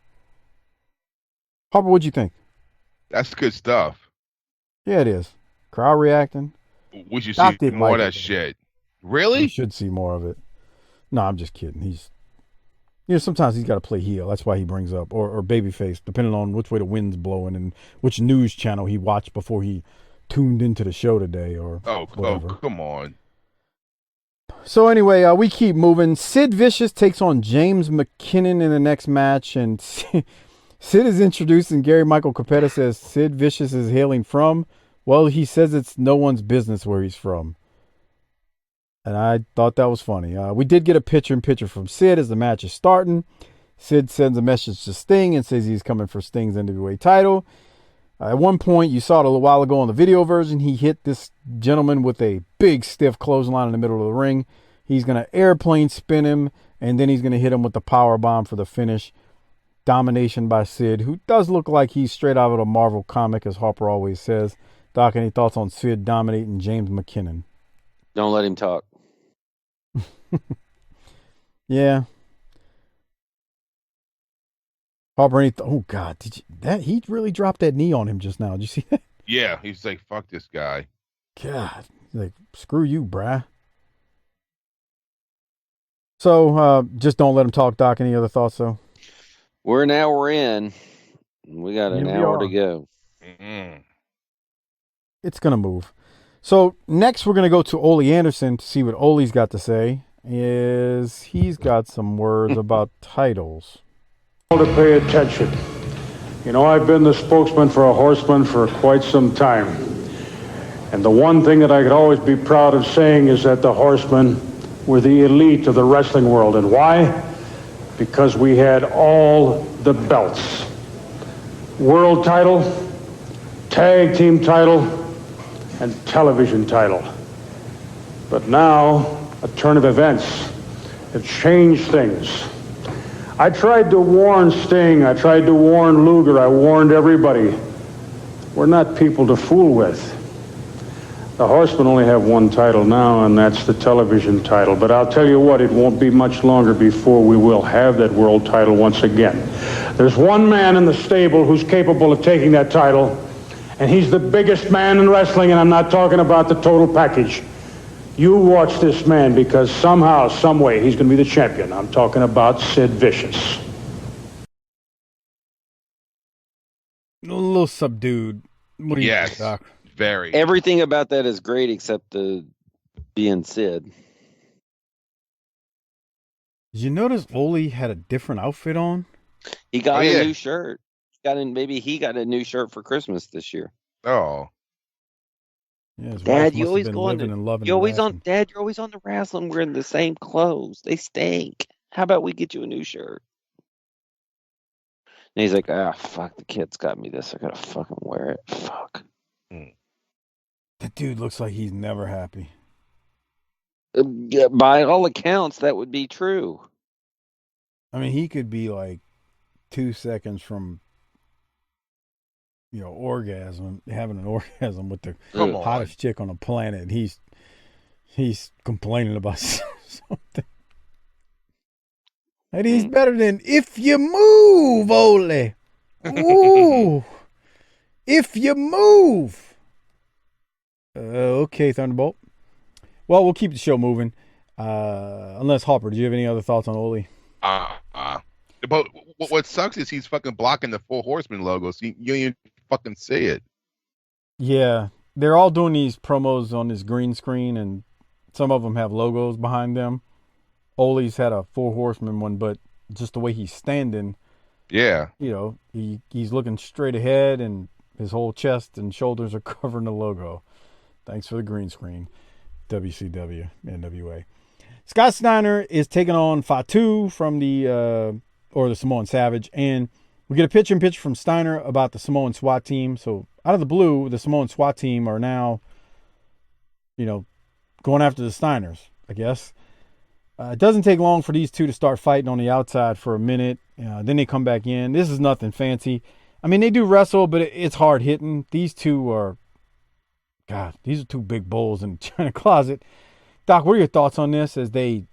Harper, what'd you think? That's good stuff. Yeah, it is. Crowd reacting. We should see more of that shit. Really? You should see more of it. No, I'm just kidding. He's, sometimes he's got to play heel. That's why he brings up, or babyface, depending on which way the wind's blowing and which news channel he watched before he tuned into the show today, or whatever. Oh, come on. So anyway, we keep moving. Sid Vicious takes on James McKinnon in the next match, and Sid is introduced, and Gary Michael Capetta says Sid Vicious is hailing from, well, he says it's no one's business where he's from. And I thought that was funny. We did get a picture-in-picture from Sid as the match is starting. Sid sends a message to Sting and says he's coming for Sting's NWA title. At one point, you saw it a little while ago on the video version, he hit this gentleman with a big stiff clothesline in the middle of the ring. He's going to airplane spin him, and then he's going to hit him with the power bomb for the finish. Domination by Sid, who does look like he's straight out of a Marvel comic, as Harper always says. Doc, any thoughts on Sid dominating James McKinnon? Don't let him talk. Yeah. Harper, oh God, he really dropped that knee on him just now. Did you see that? Yeah, he's like, fuck this guy. God, he's like, screw you, brah. So, just don't let him talk, Doc. Any other thoughts, though? We're an hour in. We got an hour to go. Mm-hmm. It's going to move. So, next we're going to go to Ole Anderson to see what Ole's got to say. He's got some words about titles. To pay attention. I've been the spokesman for a horseman for quite some time. And the one thing that I could always be proud of saying is that the horsemen were the elite of the wrestling world. And why? Because we had all the belts. World title, tag team title, and television title. But now, a turn of events have changed things. I tried to warn Sting, I tried to warn Luger, I warned everybody. We're not people to fool with. The Horsemen only have one title now, and that's the television title. But I'll tell you what, it won't be much longer before we will have that world title once again. There's one man in the stable who's capable of taking that title, and he's the biggest man in wrestling, and I'm not talking about the total package. You watch this man, because somehow, some way, he's going to be the champion. I'm talking about Sid Vicious. A little subdued. What do you think, Doc? Very. Everything about that is great except the being Sid. Did you notice Ole had a different outfit on? He got a new shirt. Maybe he got a new shirt for Christmas this year. Oh. Yeah, Dad, you always go on. You're always on. Dad, you're always on the wrestling. We're in the same clothes. They stink. How about we get you a new shirt? And he's like, fuck, the kids got me this. I gotta fucking wear it. Fuck. That dude looks like he's never happy. By all accounts, that would be true. I mean, he could be like 2 seconds from, having an orgasm with the hottest chick on the planet. He's complaining about something. He's better than If You Move, Ole. Ooh. If You Move. Okay, Thunderbolt. Well, we'll keep the show moving. Unless, Harper, do you have any other thoughts on Ole? But what sucks is he's fucking blocking the Four Horsemen logo, so you don't even fucking see it. Yeah, they're all doing these promos on this green screen, and some of them have logos behind them. Ole's had a Four Horsemen one, but just the way he's standing, yeah, he's looking straight ahead, and his whole chest and shoulders are covering the logo. Thanks for the green screen, WCW, NWA. Scott Steiner is taking on Fatu from the Samoan Savage, and we get a picture-in-picture from Steiner about the Samoan SWAT team. So out of the blue, the Samoan SWAT team are now, going after the Steiners, I guess. It doesn't take long for these two to start fighting on the outside for a minute. Then they come back in. This is nothing fancy. I mean, they do wrestle, but it's hard hitting. These two are, these are two big bulls in the China closet. Doc, what are your thoughts on this as they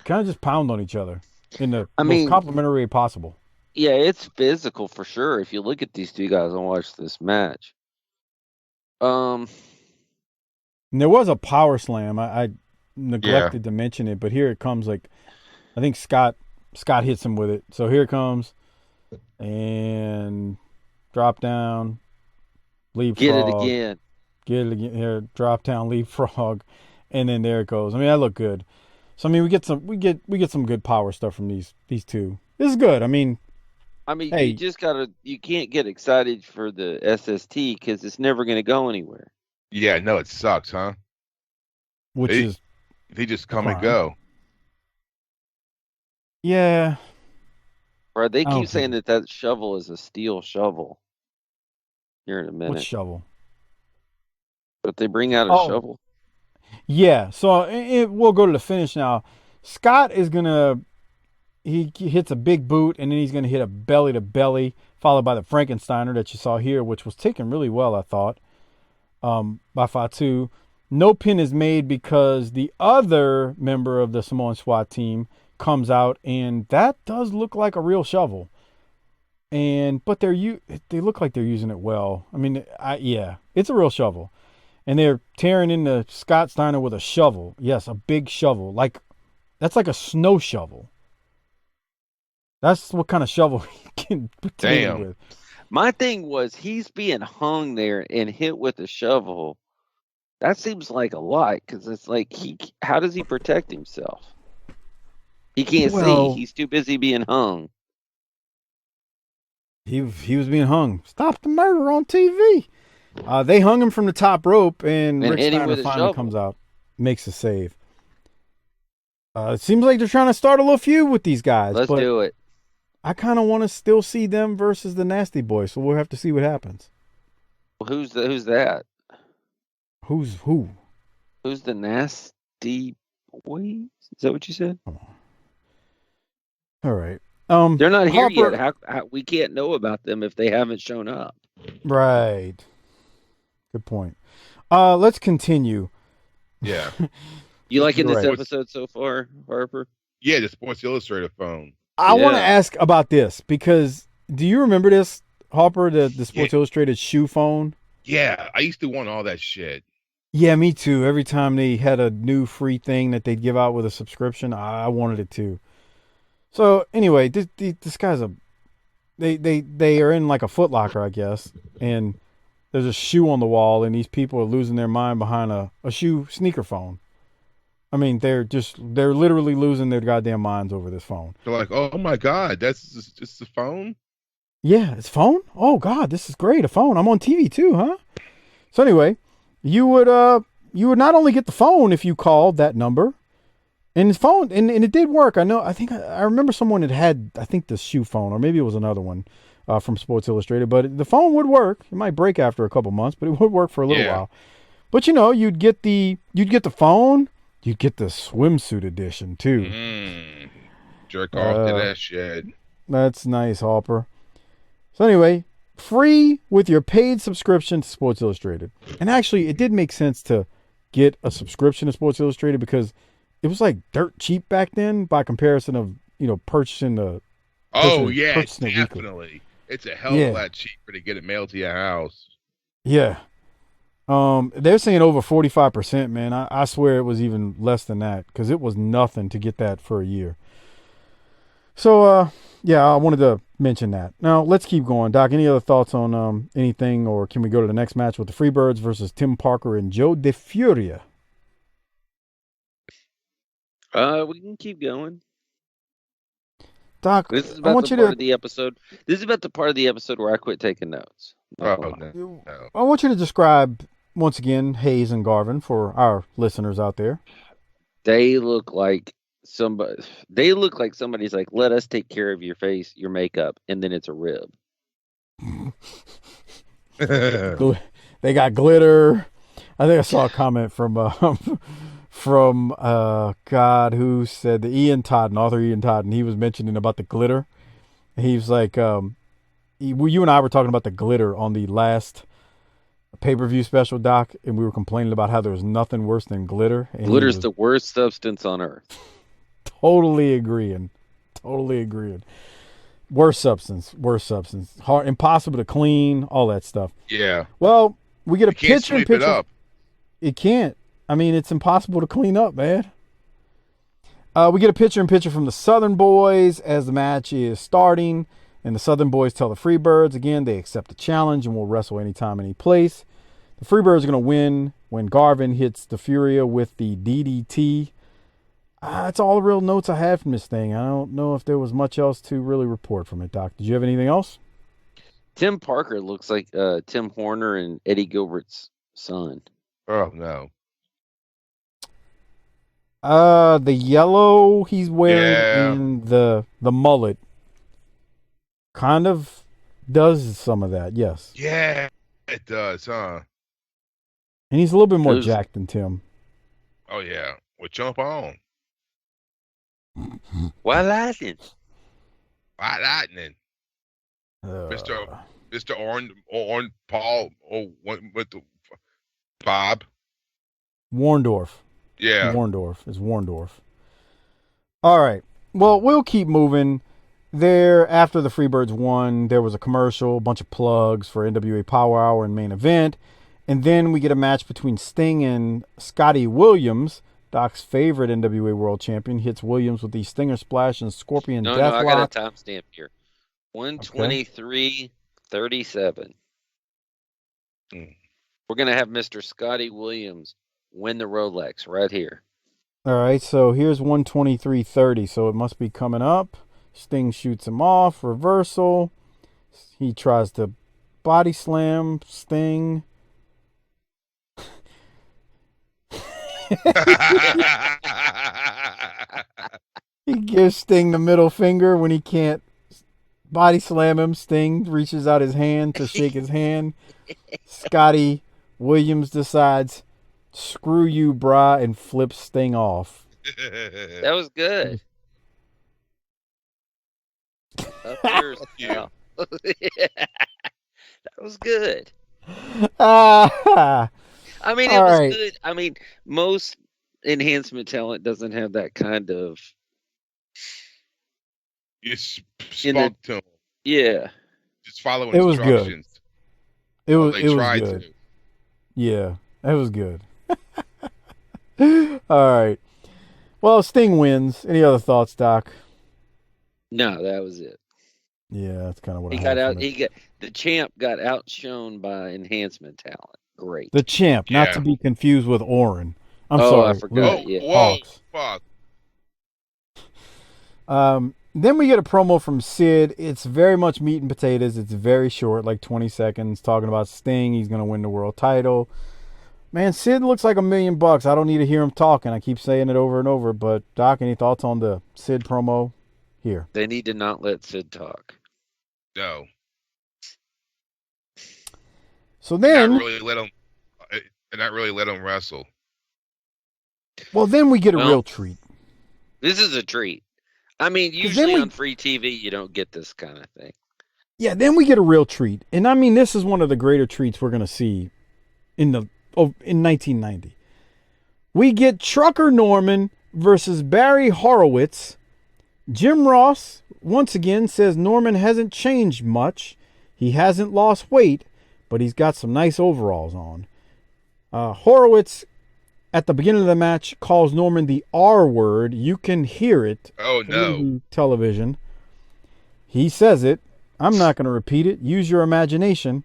kind of just pound on each other in the most complimentary way possible? Yeah, it's physical for sure. If you look at these two guys and watch this match. And there was a power slam. I neglected to mention it, but here it comes. I think Scott hits him with it. So here it comes. And drop down, leapfrog. Get it again. Here, drop down, leapfrog. And then there it goes. I mean, that looked good. So I mean, we get some good power stuff from these two. This is good. I mean, hey, you can't get excited for the SST because it's never going to go anywhere. Yeah, no, it sucks, huh? They just come and go. Yeah. Or they keep saying that shovel is a steel shovel. Here in a minute. What shovel? But they bring out a shovel. Yeah, so we'll go to the finish now. Scott is he hits a big boot, and then he's going to hit a belly-to-belly, followed by the Frankensteiner that you saw here, which was taken really well, I thought, by Fatu. No pin is made because the other member of the Samoan SWAT team comes out, and that does look like a real shovel. But they look like they're using it well. I mean, it's a real shovel. And they're tearing into Scott Steiner with a shovel. Yes, a big shovel. That's like a snow shovel. That's what kind of shovel he can potato with. My thing was he's being hung there and hit with a shovel. That seems like a lot because it's like how does he protect himself? He can't see. He's too busy being hung. He was being hung. Stop the murder on TV. They hung him from the top rope, and Rick Steiner finally comes out, makes a save. It seems like they're trying to start a little feud with these guys. Let's do it. I kind of want to still see them versus the Nasty Boys, so we'll have to see what happens. Well, who's that? Who's who? Who's the Nasty Boys? Is that what you said? Come on. All right. They're not here Harper, yet. How we can't know about them if they haven't shown up. Right. Good point. Let's continue. Yeah. You liking this episode so far, Harper? Yeah, the Sports Illustrated phone. I want to ask about this because do you remember this, Harper, the Sports Illustrated shoe phone? Yeah, I used to want all that shit. Yeah, me too. Every time they had a new free thing that they'd give out with a subscription, I wanted it too. So anyway, this guy's they are in like a Foot Locker, I guess, and there's a shoe on the wall, and these people are losing their mind behind a sneaker phone. I mean, they're literally losing their goddamn minds over this phone. They're like, oh my God, that's just a phone? Yeah, it's a phone? Oh God, this is great, a phone. I'm on TV too, huh? So anyway, you would not only get the phone if you called that number, and his phone, and it did work. I remember someone had I think the shoe phone, or maybe it was another one from Sports Illustrated, but the phone would work. It might break after a couple months, but it would work for a little while. But you'd get the phone, you'd get the swimsuit edition too. Jerk off to that shit. That's nice, Harper. So anyway, free with your paid subscription to Sports Illustrated. And actually, it did make sense to get a subscription to Sports Illustrated because it was like dirt cheap back then by comparison of, purchasing the. Oh yeah, purchasing it weekly. definitely. It's a hell of a lot cheaper to get it mailed to your house. Yeah. They're saying over 45%, man. I swear it was even less than that because it was nothing to get that for a year. So, yeah, I wanted to mention that. Now, let's keep going. Doc, any other thoughts on anything, or can we go to the next match with the Freebirds versus Tim Parker and Joe DeFuria? We can keep going. Doc, this is I about want the you part to. of the episode. This is about the part of the episode where I quit taking notes. No. I want you to describe once again Hayes and Garvin for our listeners out there. They look like somebody. They look like somebody's like, "Let us take care of your face, your makeup," and then it's a rib. They got glitter. I think I saw a comment from God, who said the author Ian Todd, and he was mentioning about the glitter. He was like, you and I were talking about the glitter on the last pay-per-view special, Doc, and we were complaining about how there was nothing worse than glitter. And glitter's the worst substance on earth. Totally agreeing. Worst substance. Hard, impossible to clean, all that stuff. Yeah. Well, we get a picture in picture. It up. It can't. I mean, it's impossible to clean up, man. We get a picture-in-picture from the Southern Boys as the match is starting, and the Southern Boys tell the Freebirds, again, they accept the challenge and will wrestle anytime, any place. The Freebirds are going to win when Garvin hits the Furia with the DDT. That's all the real notes I had from this thing. I don't know if there was much else to really report from it, Doc. Did you have anything else? Tim Parker looks like Tim Horner and Eddie Gilbert's son. Oh, no. The yellow he's wearing and the mullet kind of does some of that, yes. Yeah, it does, huh? And he's a little bit more jacked than Tim. Oh, yeah. Well, jump on. Why lightning? Mr. Arn Paul, with the Bob. Warndorf. Yeah. It's Warndorf. All right. Well, we'll keep moving. There, after the Freebirds won, there was a commercial, a bunch of plugs for NWA Power Hour and main event. And then we get a match between Sting and Scotty Williams. Doc's favorite NWA World Champion hits Williams with the Stinger Splash and Scorpion Deathlock. No, I got a timestamp here. 1:23:37. We're going to have Mr. Scotty Williams win the Rolex right here. All right, so here's 1:23:30, so it must be coming up. Sting shoots him off, reversal. He tries to body slam Sting. He gives Sting the middle finger when he can't body slam him. Sting reaches out his hand to shake his hand. Scotty Williams decides, screw you, brah, and flips Sting off. That was good. Yeah. That was good. I mean, it was good. I mean, most enhancement talent doesn't have that kind of. You spoke to him. Yeah. Just following it was instructions. Good. It was good. To. Yeah, it was good. All right. Well, Sting wins. Any other thoughts, Doc? No, that was it. Yeah, that's kind of what he I got had out. The champ got outshone by enhancement talent. Great. The champ, not to be confused with Orin. I'm sorry. I forgot. Whoa, fuck. Then we get a promo from Sid. It's very much meat and potatoes. It's very short, like 20 seconds, talking about Sting. He's going to win the world title. Man, Sid looks like $1 million. I don't need to hear him talking. I keep saying it over and over. But, Doc, any thoughts on the Sid promo here? They need to not let Sid talk. No. So then... Not really let him wrestle. Well, then we get a real treat. This is a treat. I mean, usually on free TV, you don't get this kind of thing. Yeah, then we get a real treat. And I mean, this is one of the greater treats we're going to see in 1990. We get Trucker Norman versus Barry Horowitz Jim Ross, once again, says Norman hasn't changed much. He hasn't lost weight, but he's got some nice overalls on. Horowitz, at the beginning of the match, calls Norman the R word. You can hear it Oh, no. through the television. He says it. I'm not going to repeat it. Use your imagination.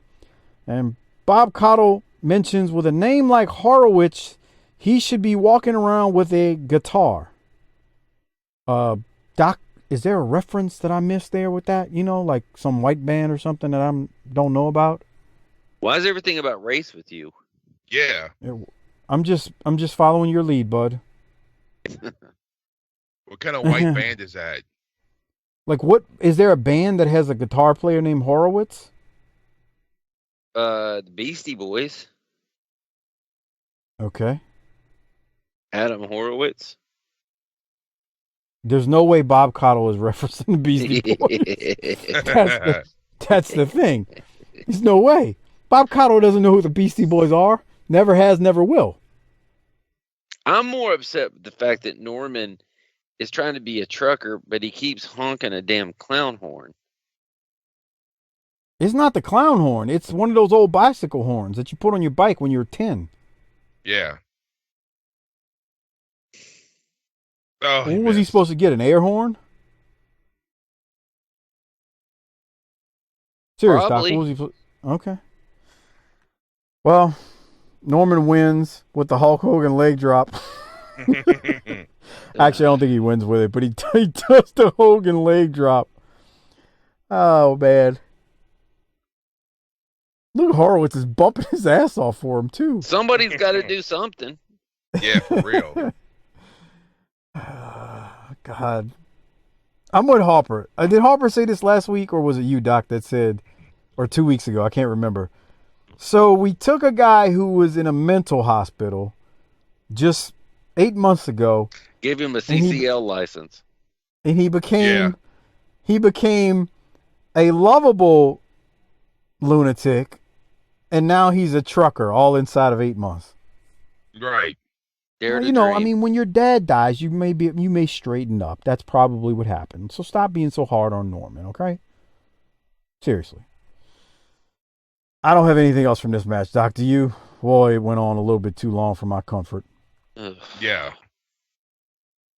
And Bob Caudle mentions with a name like Horowitz, he should be walking around with a guitar. Doc, is there a reference that I missed there with that? You know, like some white band or something that I don't know about? Why is everything about race with you? Yeah. I'm just following your lead, bud. What kind of white band is that? Like, what is there a band that has a guitar player named Horowitz? The Beastie Boys. Okay. Adam Horowitz. There's no way Bob Caudle is referencing the Beastie Boys. That's the thing. There's no way. Bob Caudle doesn't know who the Beastie Boys are. Never has, never will. I'm more upset with the fact that Norman is trying to be a trucker, but he keeps honking a damn clown horn. It's not the clown horn. It's one of those old bicycle horns that you put on your bike when you were 10. Yeah. Oh, What was he supposed to get? An air horn? Serious, Probably. Doc. What was he? Okay. Well, Norman wins with the Hulk Hogan leg drop. Actually, I don't think he wins with it, but he does the Hogan leg drop. Oh, man. Look, Horowitz is bumping his ass off for him, too. Somebody's got to do something. Yeah, for real. God. I'm with Harper. Did Harper say this last week, or was it you, Doc, that said, or 2 weeks ago? I can't remember. So we took a guy who was in a mental hospital just 8 months ago. Give him a CCL license. And he became a lovable lunatic, and now he's a trucker all inside of 8 months. Right. Dare Well, to you know, dream. I mean, when your dad dies, you may straighten up. That's probably what happened. So stop being so hard on Norman, okay? Seriously. I don't have anything else from this match, Doc. Do you? Boy, it went on a little bit too long for my comfort. Ugh. Yeah.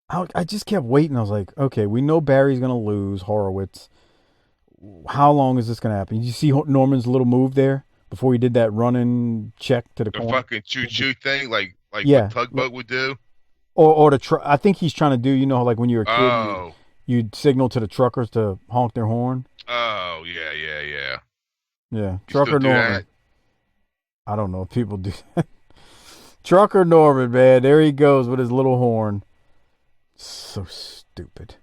I just kept waiting. I was like, okay, we know Barry's going to lose, Horowitz. How long is this going to happen? Did you see Norman's little move there before he did that running check to the The corner? fucking choo-choo thing, like Yeah. what Tugboat would do? Or I think he's trying to do, you know, like when you're a kid, Oh. you'd signal to the truckers to honk their horn. Oh, yeah. Yeah, You Trucker still do Norman. that? I don't know if people do that. Trucker Norman, man, there he goes with his little horn. So stupid.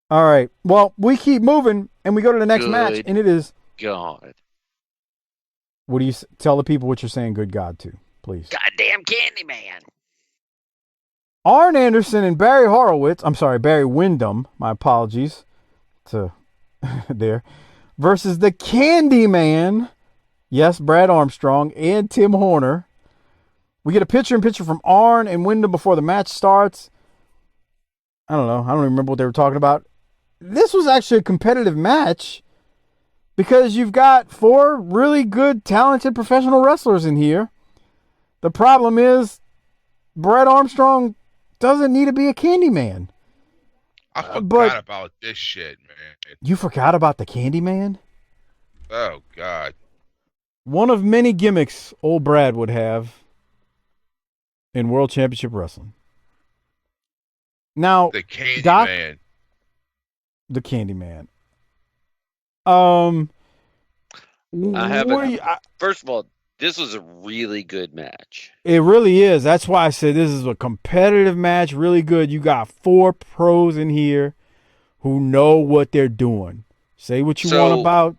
All right, well, we keep moving, and we go to the next match, Good and it is. God. What do you tell the people what you're saying? Good God, to please. Goddamn Candyman. Arn Anderson and Barry Windham. My apologies to there. Versus the Candyman. Yes, Brad Armstrong and Tim Horner. We get a picture-in-picture from Arn and Windham before the match starts. I don't know. I don't even remember what they were talking about. This was actually a competitive match because you've got 4 really good, talented professional wrestlers in here. The problem is Brad Armstrong doesn't need to be a Candyman. I forgot about this shit, man. You forgot about the Candyman? Oh, God. One of many gimmicks old Brad would have in World Championship Wrestling. Now, The Candyman. Doc, the Candyman. First of all, this was a really good match. It really is. That's why I said this is a competitive match, really good. You got 4 pros in here who know what they're doing. Say what you want about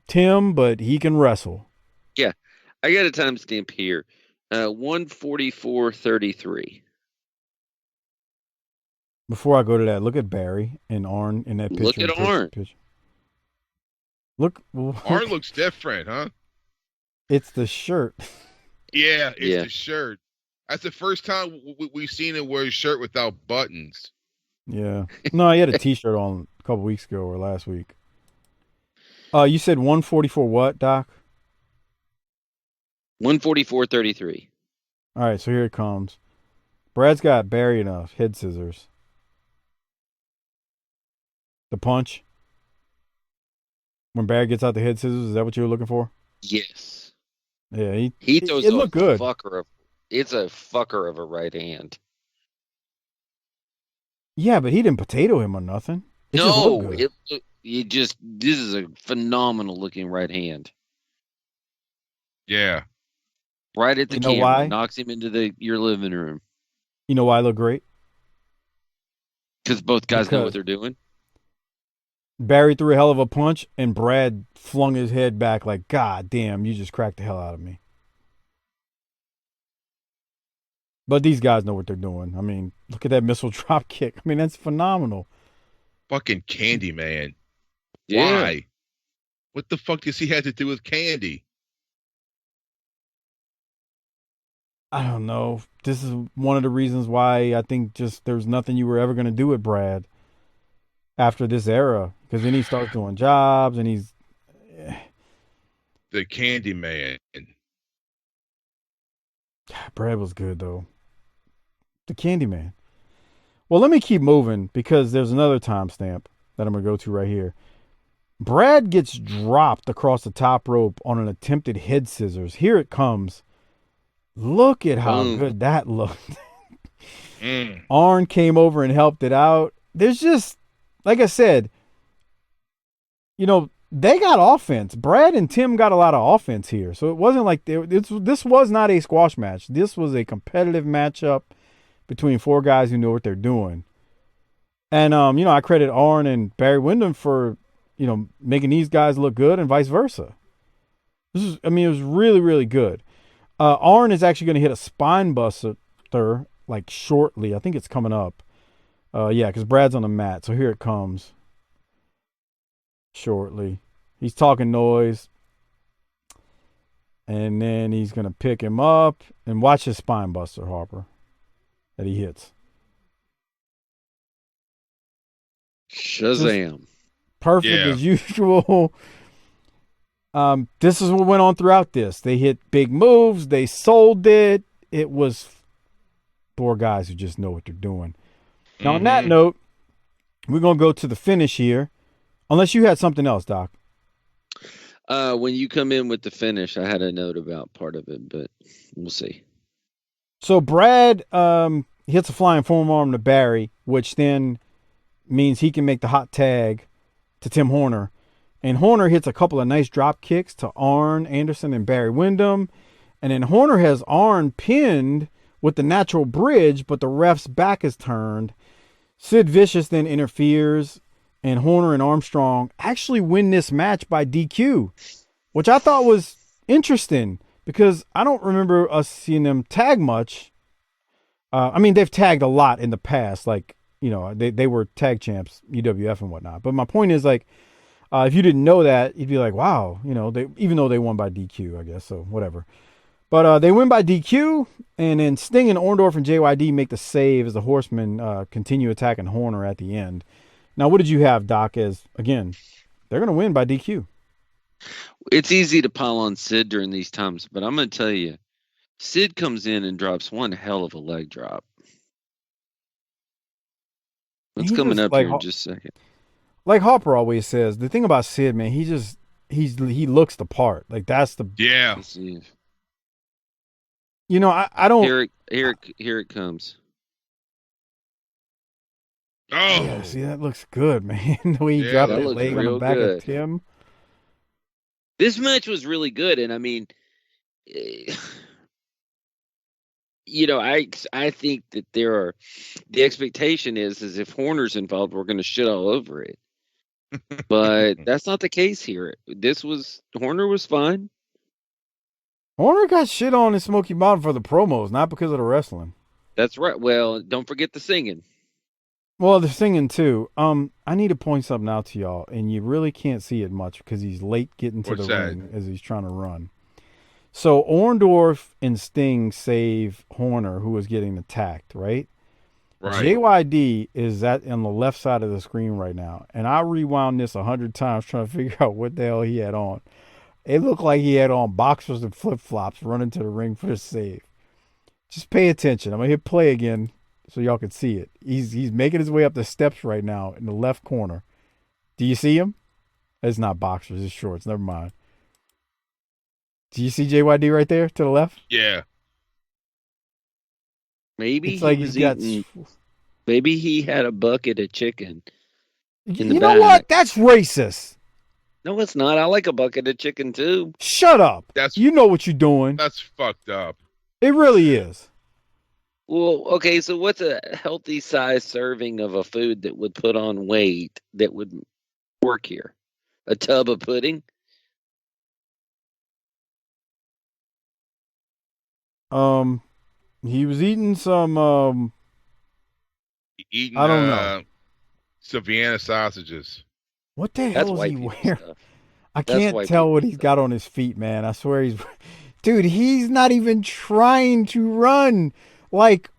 Tim, but he can wrestle. Yeah, I got a timestamp here. 1:44:33. Before I go to that, look at Barry and Arn in that picture. Look at Arn. Look. Arn looks different, huh? It's the shirt. Yeah, it's the shirt. That's the first time we've seen him wear a shirt without buttons. Yeah. No, he had a T-shirt on a couple weeks ago or last week. You said 144 what, Doc? 144.33. All right, so here it comes. Brad's got Barry enough head scissors. The punch. When Barry gets out the head scissors, is that what you were looking for? Yes. Yeah, He throws it looked good. It's a fucker of a right hand. Yeah, but he didn't potato him or nothing. This is a phenomenal looking right hand. Yeah. Right at the You know camera. why? Knocks him into your living room. You know why I look great? Because both guys know what they're doing. Barry threw a hell of a punch, and Brad flung his head back like, God damn, you just cracked the hell out of me. But these guys know what they're doing. I mean, look at that missile drop kick. I mean, that's phenomenal. Fucking Candyman. Yeah. Why? What the fuck does he have to do with candy? I don't know. This is one of the reasons why I think just there's nothing you were ever going to do with Brad after this era. Because then he starts doing jobs and he's... The Candyman. Brad was good, though. The Candyman. Well, let me keep moving because there's another timestamp that I'm going to go to right here. Brad gets dropped across the top rope on an attempted head scissors. Here it comes. Look at how good that looked. Arn came over and helped it out. There's just, like I said, you know, they got offense. Brad and Tim got a lot of offense here. So it wasn't like this was not a squash match. This was a competitive matchup between four guys who know what they're doing. And, you know, I credit Arn and Barry Windham for, you know, making these guys look good and vice versa. It was really, really good. Arn is actually going to hit a spine buster like shortly. I think it's coming up. Yeah, because Brad's on the mat. So here it comes. Shortly. He's talking noise. And then he's going to pick him up and watch his spine buster, Harper, that he hits. Shazam. Just perfect as usual. This is what went on throughout this. They hit big moves. They sold it. It was four guys who just know what they're doing. Now, on that note, we're going to go to the finish here. Unless you had something else, Doc. When you come in with the finish, I had a note about part of it, but we'll see. So Brad hits a flying forearm to Barry, which then means he can make the hot tag to Tim Horner. And Horner hits a couple of nice drop kicks to Arn Anderson and Barry Windham. And then Horner has Arn pinned with the natural bridge, but the ref's back is turned. Sid Vicious then interferes, and Horner and Armstrong actually win this match by DQ, which I thought was interesting because I don't remember us seeing them tag much. I mean, they've tagged a lot in the past. Like, you know, they were tag champs, UWF and whatnot. But my point is, like, if you didn't know that, you'd be like, wow, you know, even though they won by DQ, I guess, so whatever. But they win by DQ, and then Sting and Orndorff and JYD make the save as the Horsemen continue attacking Horner at the end. Now, what did you have, Doc, as, again, they're going to win by DQ? It's easy to pile on Sid during these times, but I'm going to tell you, Sid comes in and drops one hell of a leg drop. What's coming up here in just a second? Like Harper always says, the thing about Sid, man, he looks the part. Like, that's the... Yeah. You know, I don't... Here it comes. Oh, yeah, see, that looks good, man. The way he dropped that leg on the back of Tim. This match was really good, and I mean, you know, I think that the expectation is if Horner's involved, we're going to shit all over it. But that's not the case here. Horner was fine. Horner got shit on in Smoky Mountain for the promos, not because of the wrestling. That's right. Well, don't forget the singing. Well, the singing too. I need to point something out to y'all, and you really can't see it much because he's late getting to the ring as he's trying to run. So Orndorff and Sting save Horner, who was getting attacked, right? Right. JYD is on the left side of the screen right now, and I rewound this 100 times trying to figure out what the hell he had on. It looked like he had on boxers and flip-flops running to the ring for the save. Just pay attention. I'm going to hit play again so y'all can see it. He's making his way up the steps right now in the left corner. Do you see him? It's not boxers, it's shorts. Never mind. Do you see JYD right there to the left? Yeah. Maybe It's like he was he's got. eating. Maybe he had a bucket of chicken. You the know back. what? That's racist. No, it's not. I like a bucket of chicken too. Shut up. You know what you're doing. That's fucked up. It really is. Well, okay, so what's a healthy size serving of a food that would put on weight that would work here? A tub of pudding? He was eating some. Eating, I don't know. Savannah sausages. What the That's hell is white he people wearing? stuff. I That's can't white tell people what he's got on his feet, man. I swear dude, he's not even trying to run. Like,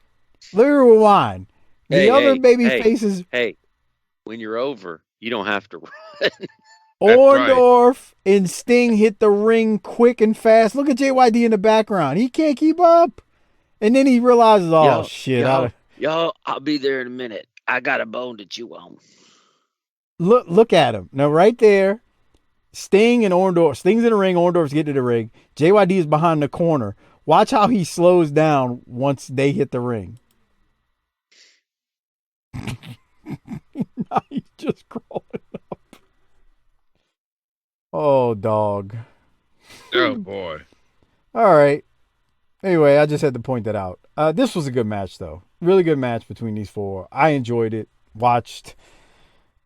let me rewind. The other baby faces. Hey, when you're over, you don't have to run. Orndorff and Sting hit the ring quick and fast. Look at JYD in the background. He can't keep up. And then he realizes, shit. I'll be there in a minute. I got a bone to chew on. Look at him. Now, right there, Sting and Orndorff. Sting's in the ring. Orndorff's getting to the ring. JYD is behind the corner. Watch how he slows down once they hit the ring. Now he's just crawling up. Oh, dog. Oh, boy. All right. Anyway, I just had to point that out. This was a good match, though. Really good match between these four. I enjoyed it. Watched.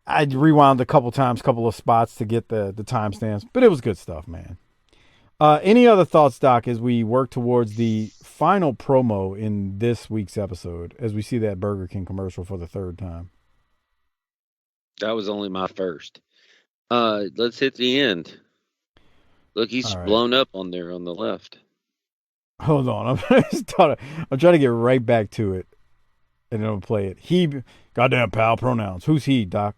I rewound a couple times, couple of spots to get the timestamps, but it was good stuff, man. Any other thoughts, Doc, as we work towards the final promo in this week's episode, as we see that Burger King commercial for the third time? That was only my first. Let's hit the end. Look, he's blown up on there on the left. Hold on. I'm trying to get right back to it, and then I'll play it. He, goddamn pal, pronouns. Who's he, Doc?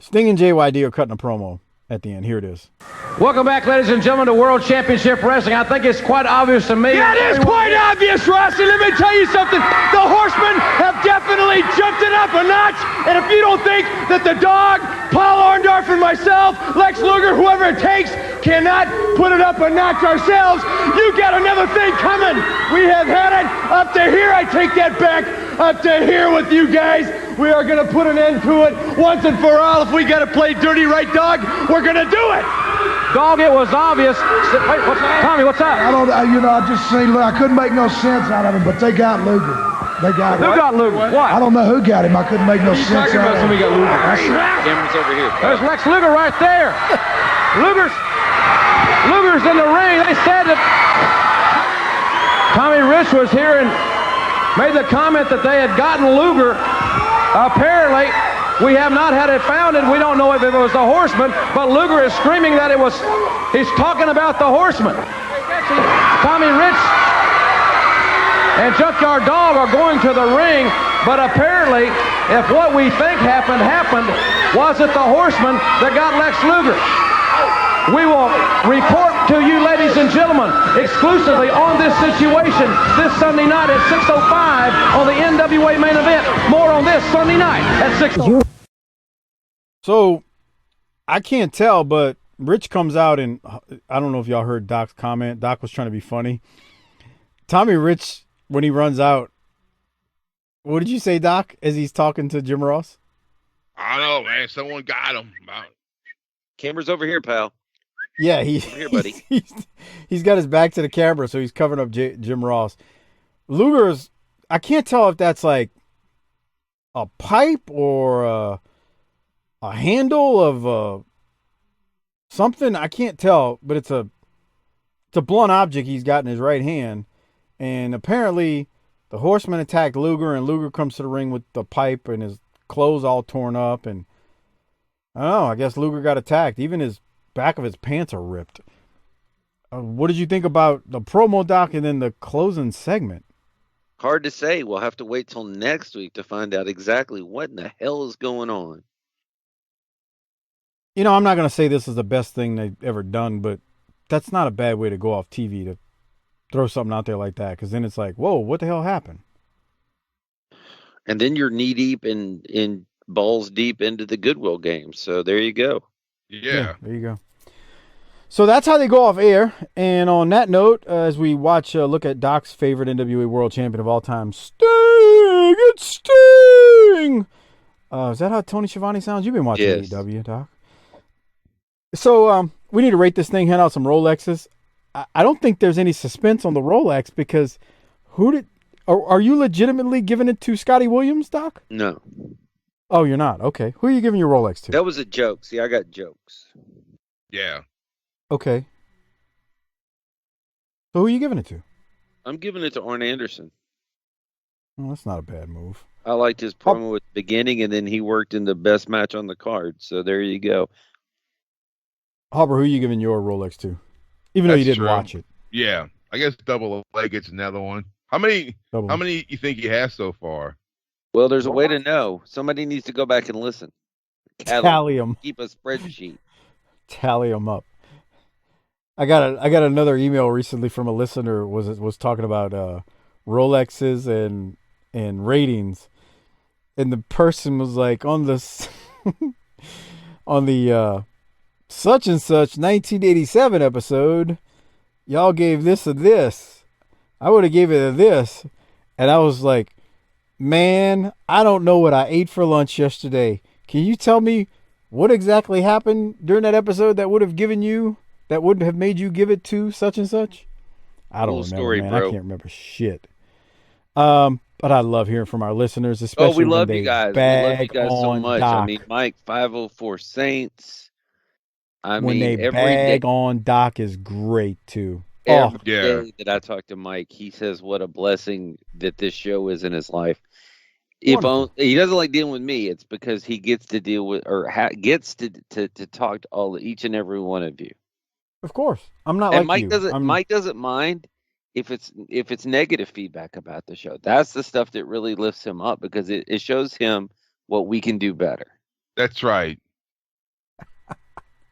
Sting and JYD are cutting a promo at the end. Here it is. Welcome back, ladies and gentlemen, to World Championship Wrestling. I think it's quite obvious to me. Yeah, it is quite obvious, Rossi. Let me tell you something. The Horsemen have definitely jumped it up a notch. And if you don't think that the dog, Paul Orndorff, and myself, Lex Luger, whoever it takes, cannot put it up a notch ourselves, you got another thing coming. We have had it up to here. I take that back. Up to here with you guys. We are going to put an end to it once and for all. If we got to play dirty right dog, we're going to do it. Dog, it was obvious. Wait, Tommy, what's up? I don't, I just say, look, I couldn't make no sense out of him, but they got Luger. They got Who got Luger? What? I don't know who got him. I couldn't make no sense out of him. We got Luger. Camera's over here. There's Lex Luger right there. Luger's in the ring. They said that Tommy Rich was here and made the comment that they had gotten Luger. Apparently, we have not had it found, and we don't know if it was the Horseman, but Luger is screaming that it was, he's talking about the Horseman. Tommy Rich and Junkyard Dog are going to the ring, but apparently, if what we think happened, was it the Horseman that got Lex Luger? We will report to you, ladies and gentlemen, exclusively on this situation this Sunday night at 6:05 on the NWA main event. More on this Sunday night at 6:05. So, I can't tell, but Rich comes out and I don't know if y'all heard Doc's comment. Doc was trying to be funny. Tommy Rich, when he runs out, what did you say, Doc, as he's talking to Jim Ross? I don't know, man. Someone got him. Camera's over here, pal. Yeah, here, buddy. He's got his back to the camera, so he's covering up Jim Ross. Luger's, I can't tell if that's like a pipe or a handle of something. I can't tell, but it's a blunt object he's got in his right hand. And apparently the Horseman attacked Luger, and Luger comes to the ring with the pipe and his clothes all torn up. And I don't know, I guess Luger got attacked. Even his back of his pants are ripped. What did you think about the promo, Doc, and then the closing segment? Hard to say. We'll have to wait till next week to find out exactly what in the hell is going on. You know, I'm not going to say this is the best thing they've ever done, but that's not a bad way to go off TV to throw something out there like that, because then it's like, whoa, what the hell happened? And then you're knee deep in balls deep into the Goodwill game. So there you go. Yeah. There you go. So that's how they go off air. And on that note, as we look at Doc's favorite NWA World Champion of all time, Sting! It's Sting! Is that how Tony Schiavone sounds? You've been watching AEW, Doc. So we need to rate this thing, hand out some Rolexes. I don't think there's any suspense on the Rolex because are you legitimately giving it to Scotty Williams, Doc? No. Oh, you're not? Okay. Who are you giving your Rolex to? That was a joke. See, I got jokes. Yeah. Okay. So who are you giving it to? I'm giving it to Arn Anderson. Well, that's not a bad move. I liked his promo at the beginning, and then he worked in the best match on the card. So there you go. Harper, who are you giving your Rolex to? Even though you didn't watch it. Yeah. I guess Double A gets another one. How many you think he has so far? Well, there's a way to know. Somebody needs to go back and listen. Tally them. Keep a spreadsheet. Tally them up. I got another email recently from a listener was talking about Rolexes and ratings, and the person was like on this on the such and such 1987 episode, y'all gave this a this. I would have gave it a this, and I was like, man, I don't know what I ate for lunch yesterday. Can you tell me what exactly happened during that episode that would have made you give it to such and such? I don't remember, story, man. bro. I can't remember shit. But I love hearing from our listeners, especially we love when you they guys. We love you bag guys so on much. Doc. I mean, Mike, 504 Saints. When they bag on Doc is great too. Every day that I talk to Mike, he says what a blessing that this show is in his life. If he doesn't like dealing with me, it's because he gets to deal with gets to talk to each and every one of you. Of course, I'm not and like Mike you. Mike doesn't mind if it's negative feedback about the show. That's the stuff that really lifts him up because it shows him what we can do better. That's right.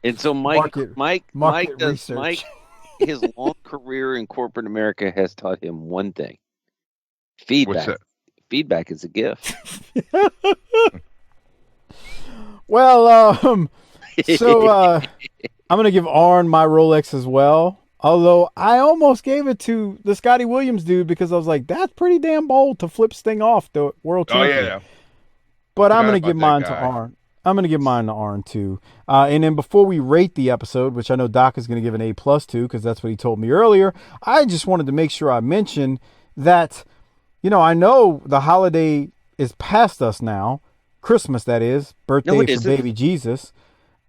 And so Mike his long career in corporate America has taught him one thing: feedback. Feedback is a gift. Well, so I'm gonna give Arn my Rolex as well. Although I almost gave it to the Scotty Williams dude because I was like, that's pretty damn bold to flip Sting off the world champion. Oh yeah. But I'm gonna give mine to Arn. I'm going to give mine to Arn too. And then before we rate the episode, which I know Doc is going to give an A+ to because that's what he told me earlier, I just wanted to make sure I mentioned that, I know the holiday is past us now. Christmas, that is. Birthday for baby Jesus.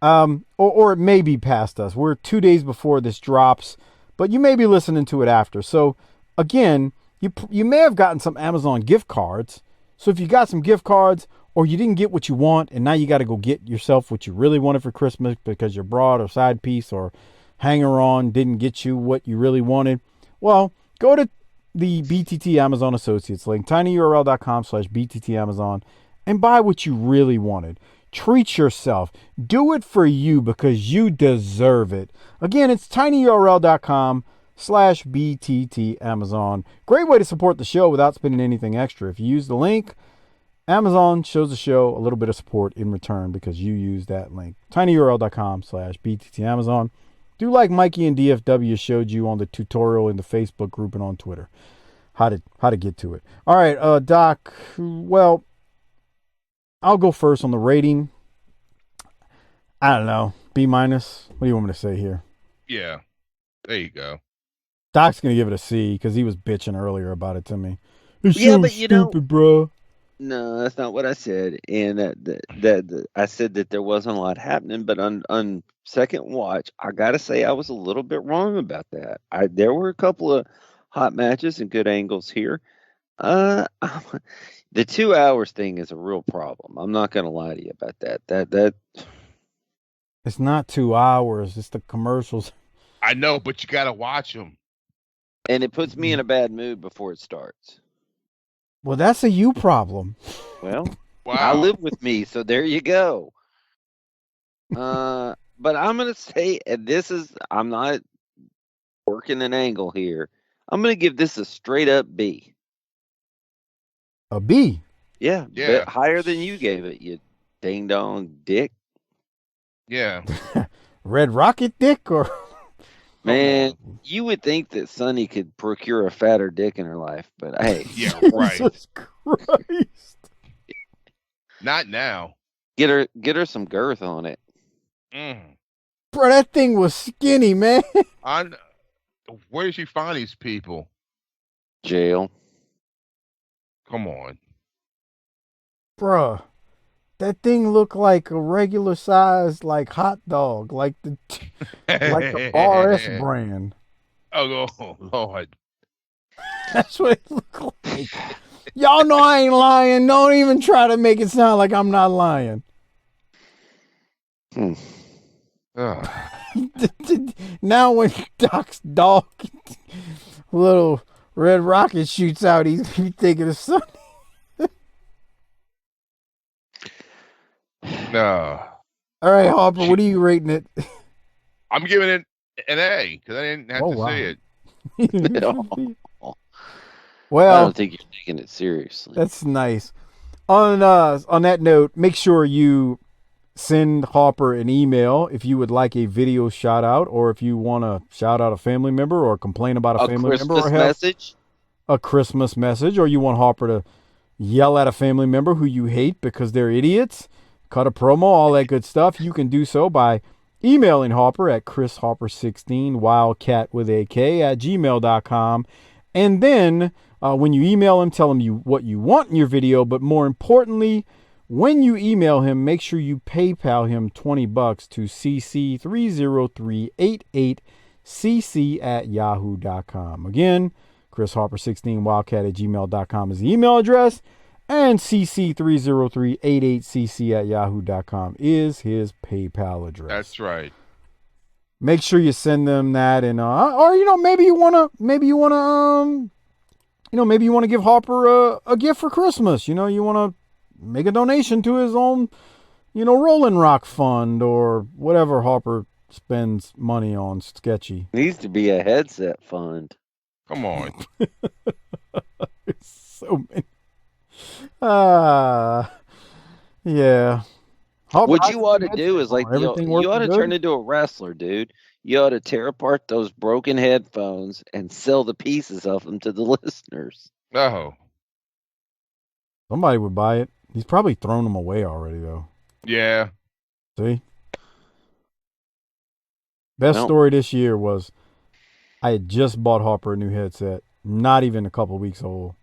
Or it may be past us. We're 2 days before this drops, but you may be listening to it after. So, again, you may have gotten some Amazon gift cards. So if you got some gift cards, or you didn't get what you want, and now you got to go get yourself what you really wanted for Christmas because your broad or side piece or hanger-on didn't get you what you really wanted, well, go to the BTT Amazon Associates link, tinyurl.com/BTT Amazon, and buy what you really wanted. Treat yourself. Do it for you because you deserve it. Again, it's tinyurl.com/BTT Amazon. Great way to support the show without spending anything extra. If you use the link, Amazon shows the show a little bit of support in return because you use that link. tinyurl.com/BTT Amazon. Do like Mikey and DFW showed you on the tutorial in the Facebook group and on Twitter. How to get to it. All right, Doc. Well, I'll go first on the rating. I don't know. B-. What do you want me to say here? Yeah. There you go. Doc's going to give it a C because he was bitching earlier about it to me. It's but stupid, bro. No, that's not what I said. And that I said that there wasn't a lot happening, but on second watch, I gotta say I was a little bit wrong about that. There were a couple of hot matches and good angles here. The 2 hours thing is a real problem. I'm not gonna lie to you about that. That it's not 2 hours. It's the commercials. I know, but you got to watch them. And it puts me in a bad mood before it starts. Well, that's a you problem. Well, Wow. I live with me, so there you go. But I'm going to say, and I'm not working an angle here. I'm going to give this a straight up B. A B? Yeah. Yeah. Higher than you gave it, you ding dong dick. Yeah. Red Rocket dick or? Man, you would think that Sonny could procure a fatter dick in her life, but hey. Yeah, right. Jesus Christ. Not now. Get her some girth on it. Bro, that thing was skinny, man. Where did she find these people? Jail. Come on. Bruh, that thing looked like a regular size hot dog, like the RS brand. Oh Lord. That's what it looked like. Y'all know I ain't lying. Don't even try to make it sound like I'm not lying. Now when Doc's dog, little red rocket shoots out, he's thinking of something. No. All right, Harper, what are you rating it? I'm giving it an A because I didn't have to see it. Well, I don't think you're taking it seriously. That's nice. On that note, make sure you send Harper an email if you would like a video shout out, or if you want to shout out a family member or complain about a family member, or have a Christmas message, or you want Harper to yell at a family member who you hate because they're idiots, cut a promo, all that good stuff. You can do so by emailing Harper at chrisharper16 wildcat with a K at gmail.com. And then when you email him, tell him what you want in your video, but more importantly, when you email him, make sure you PayPal him $20 to cc30388cc at yahoo.com. Again, chrisharper16wildcat at gmail.com is the email address, and cc30388cc at yahoo.com is his PayPal address. That's right. Make sure you send them that, and or maybe you wanna give Harper a gift for Christmas. You wanna make a donation to his own, Rolling Rock fund or whatever Harper spends money on sketchy. Needs to be a headset fund. Come on. So many. Yeah. Harper, what you ought to do is you ought to turn into a wrestler, dude. You ought to tear apart those broken headphones and sell the pieces of them to the listeners. Oh. Somebody would buy it. He's probably thrown them away already, though. Yeah. See? Best story this year was I had just bought Harper a new headset, not even a couple weeks old.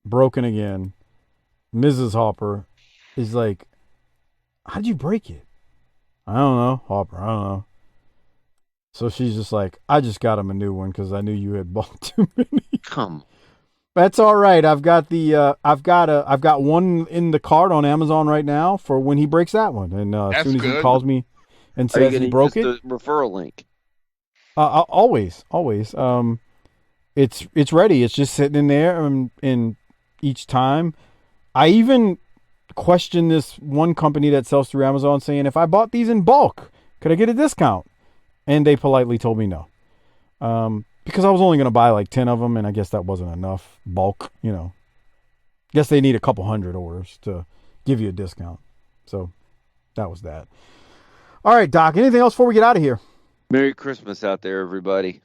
Broken again. Mrs. Harper is like, how'd you break it? I don't know, Harper, I don't know. So she's just like, I just got him a new one because I knew you had bought too many. Come. That's all right. I've got one in the cart on Amazon right now for when he breaks that one. And as soon as he calls me and says he broke it, the referral link. Always. It's ready. It's just sitting in there, and each time, I even questioned this one company that sells through Amazon, saying if I bought these in bulk, could I get a discount? And they politely told me no. Because I was only going to buy like 10 of them, and I guess that wasn't enough bulk, Guess they need a couple hundred orders to give you a discount. So that was that. All right, Doc, anything else before we get out of here? Merry Christmas out there, everybody.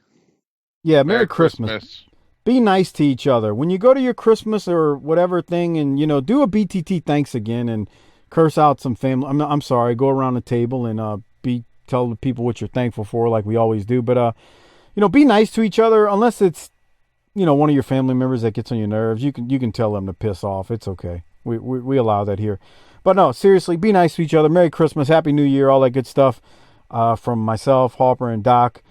Yeah, Merry Christmas. Be nice to each other. When you go to your Christmas or whatever thing and, do a BTT thanks again and curse out some family. I'm sorry, go around the table and tell the people what you're thankful for like we always do. But, be nice to each other unless it's, one of your family members that gets on your nerves. You can tell them to piss off. It's okay. We allow that here. But no, seriously, be nice to each other. Merry Christmas, Happy New Year, all that good stuff from myself, Harper, and Doc.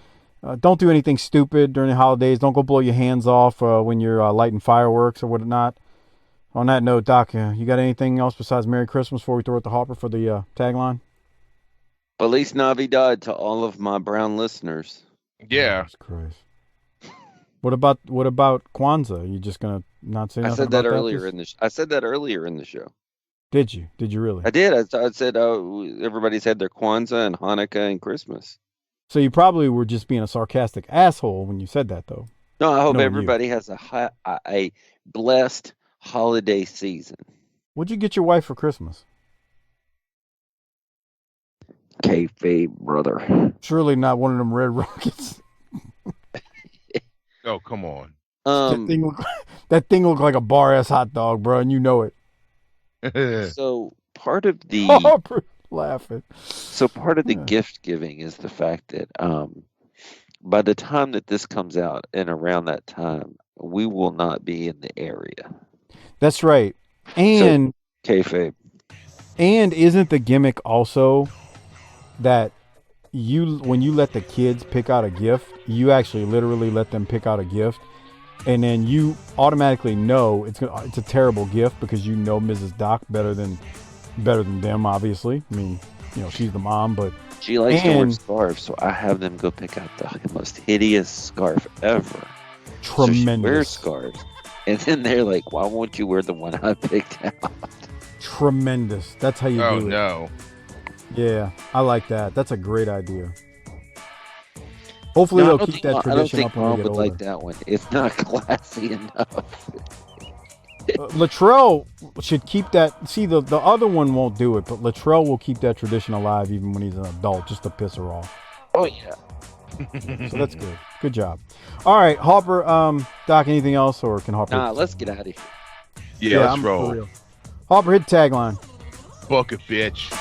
Don't do anything stupid during the holidays. Don't go blow your hands off when you're lighting fireworks or whatnot. On that note, Doc, you got anything else besides Merry Christmas before we throw it to Harper for the tagline? Feliz Navidad to all of my brown listeners. Yeah. Jesus Christ. What about Kwanzaa? You just gonna not say nothing I said that about earlier in the. I said that earlier in the show. Did you? Did you really? I did. I said, oh, everybody's had their Kwanzaa and Hanukkah and Christmas. So you probably were just being a sarcastic asshole when you said that, though. No, I hope Knowing everybody has a blessed holiday season. What'd you get your wife for Christmas? Kayfabe, brother. Surely not one of them red rockets. Oh, come on. That thing looked like a bar-ass hot dog, bro, and you know it. So part of the laughing. So part of the gift giving is the fact that by the time that this comes out and around that time, we will not be in the area. That's right. And so, kayfabe. And isn't the gimmick also that when you let the kids pick out a gift, you actually literally let them pick out a gift, and then you automatically know it's a terrible gift because you know Mrs. Doc better than them, obviously. I mean, she's the mom, but she likes to wear scarves, so I have them go pick out the most hideous scarf ever. Tremendous. So she wears scarves, and then they're like, "Why won't you wear the one I picked out?" Tremendous. That's how you do it. Oh no. Yeah, I like that. That's a great idea. Hopefully they'll keep that tradition up when we get older. Like that one. It's not classy enough. Latrell should keep that. See, the other one won't do it, but Latrell will keep that tradition alive even when he's an adult, just to piss her off. Oh yeah. So that's good. Good job. All right, Harper. Doc, anything else, or can Harper? Nah, let's get out of here. Yeah, let's roll. Harper, hit tagline. Fuck it, bitch.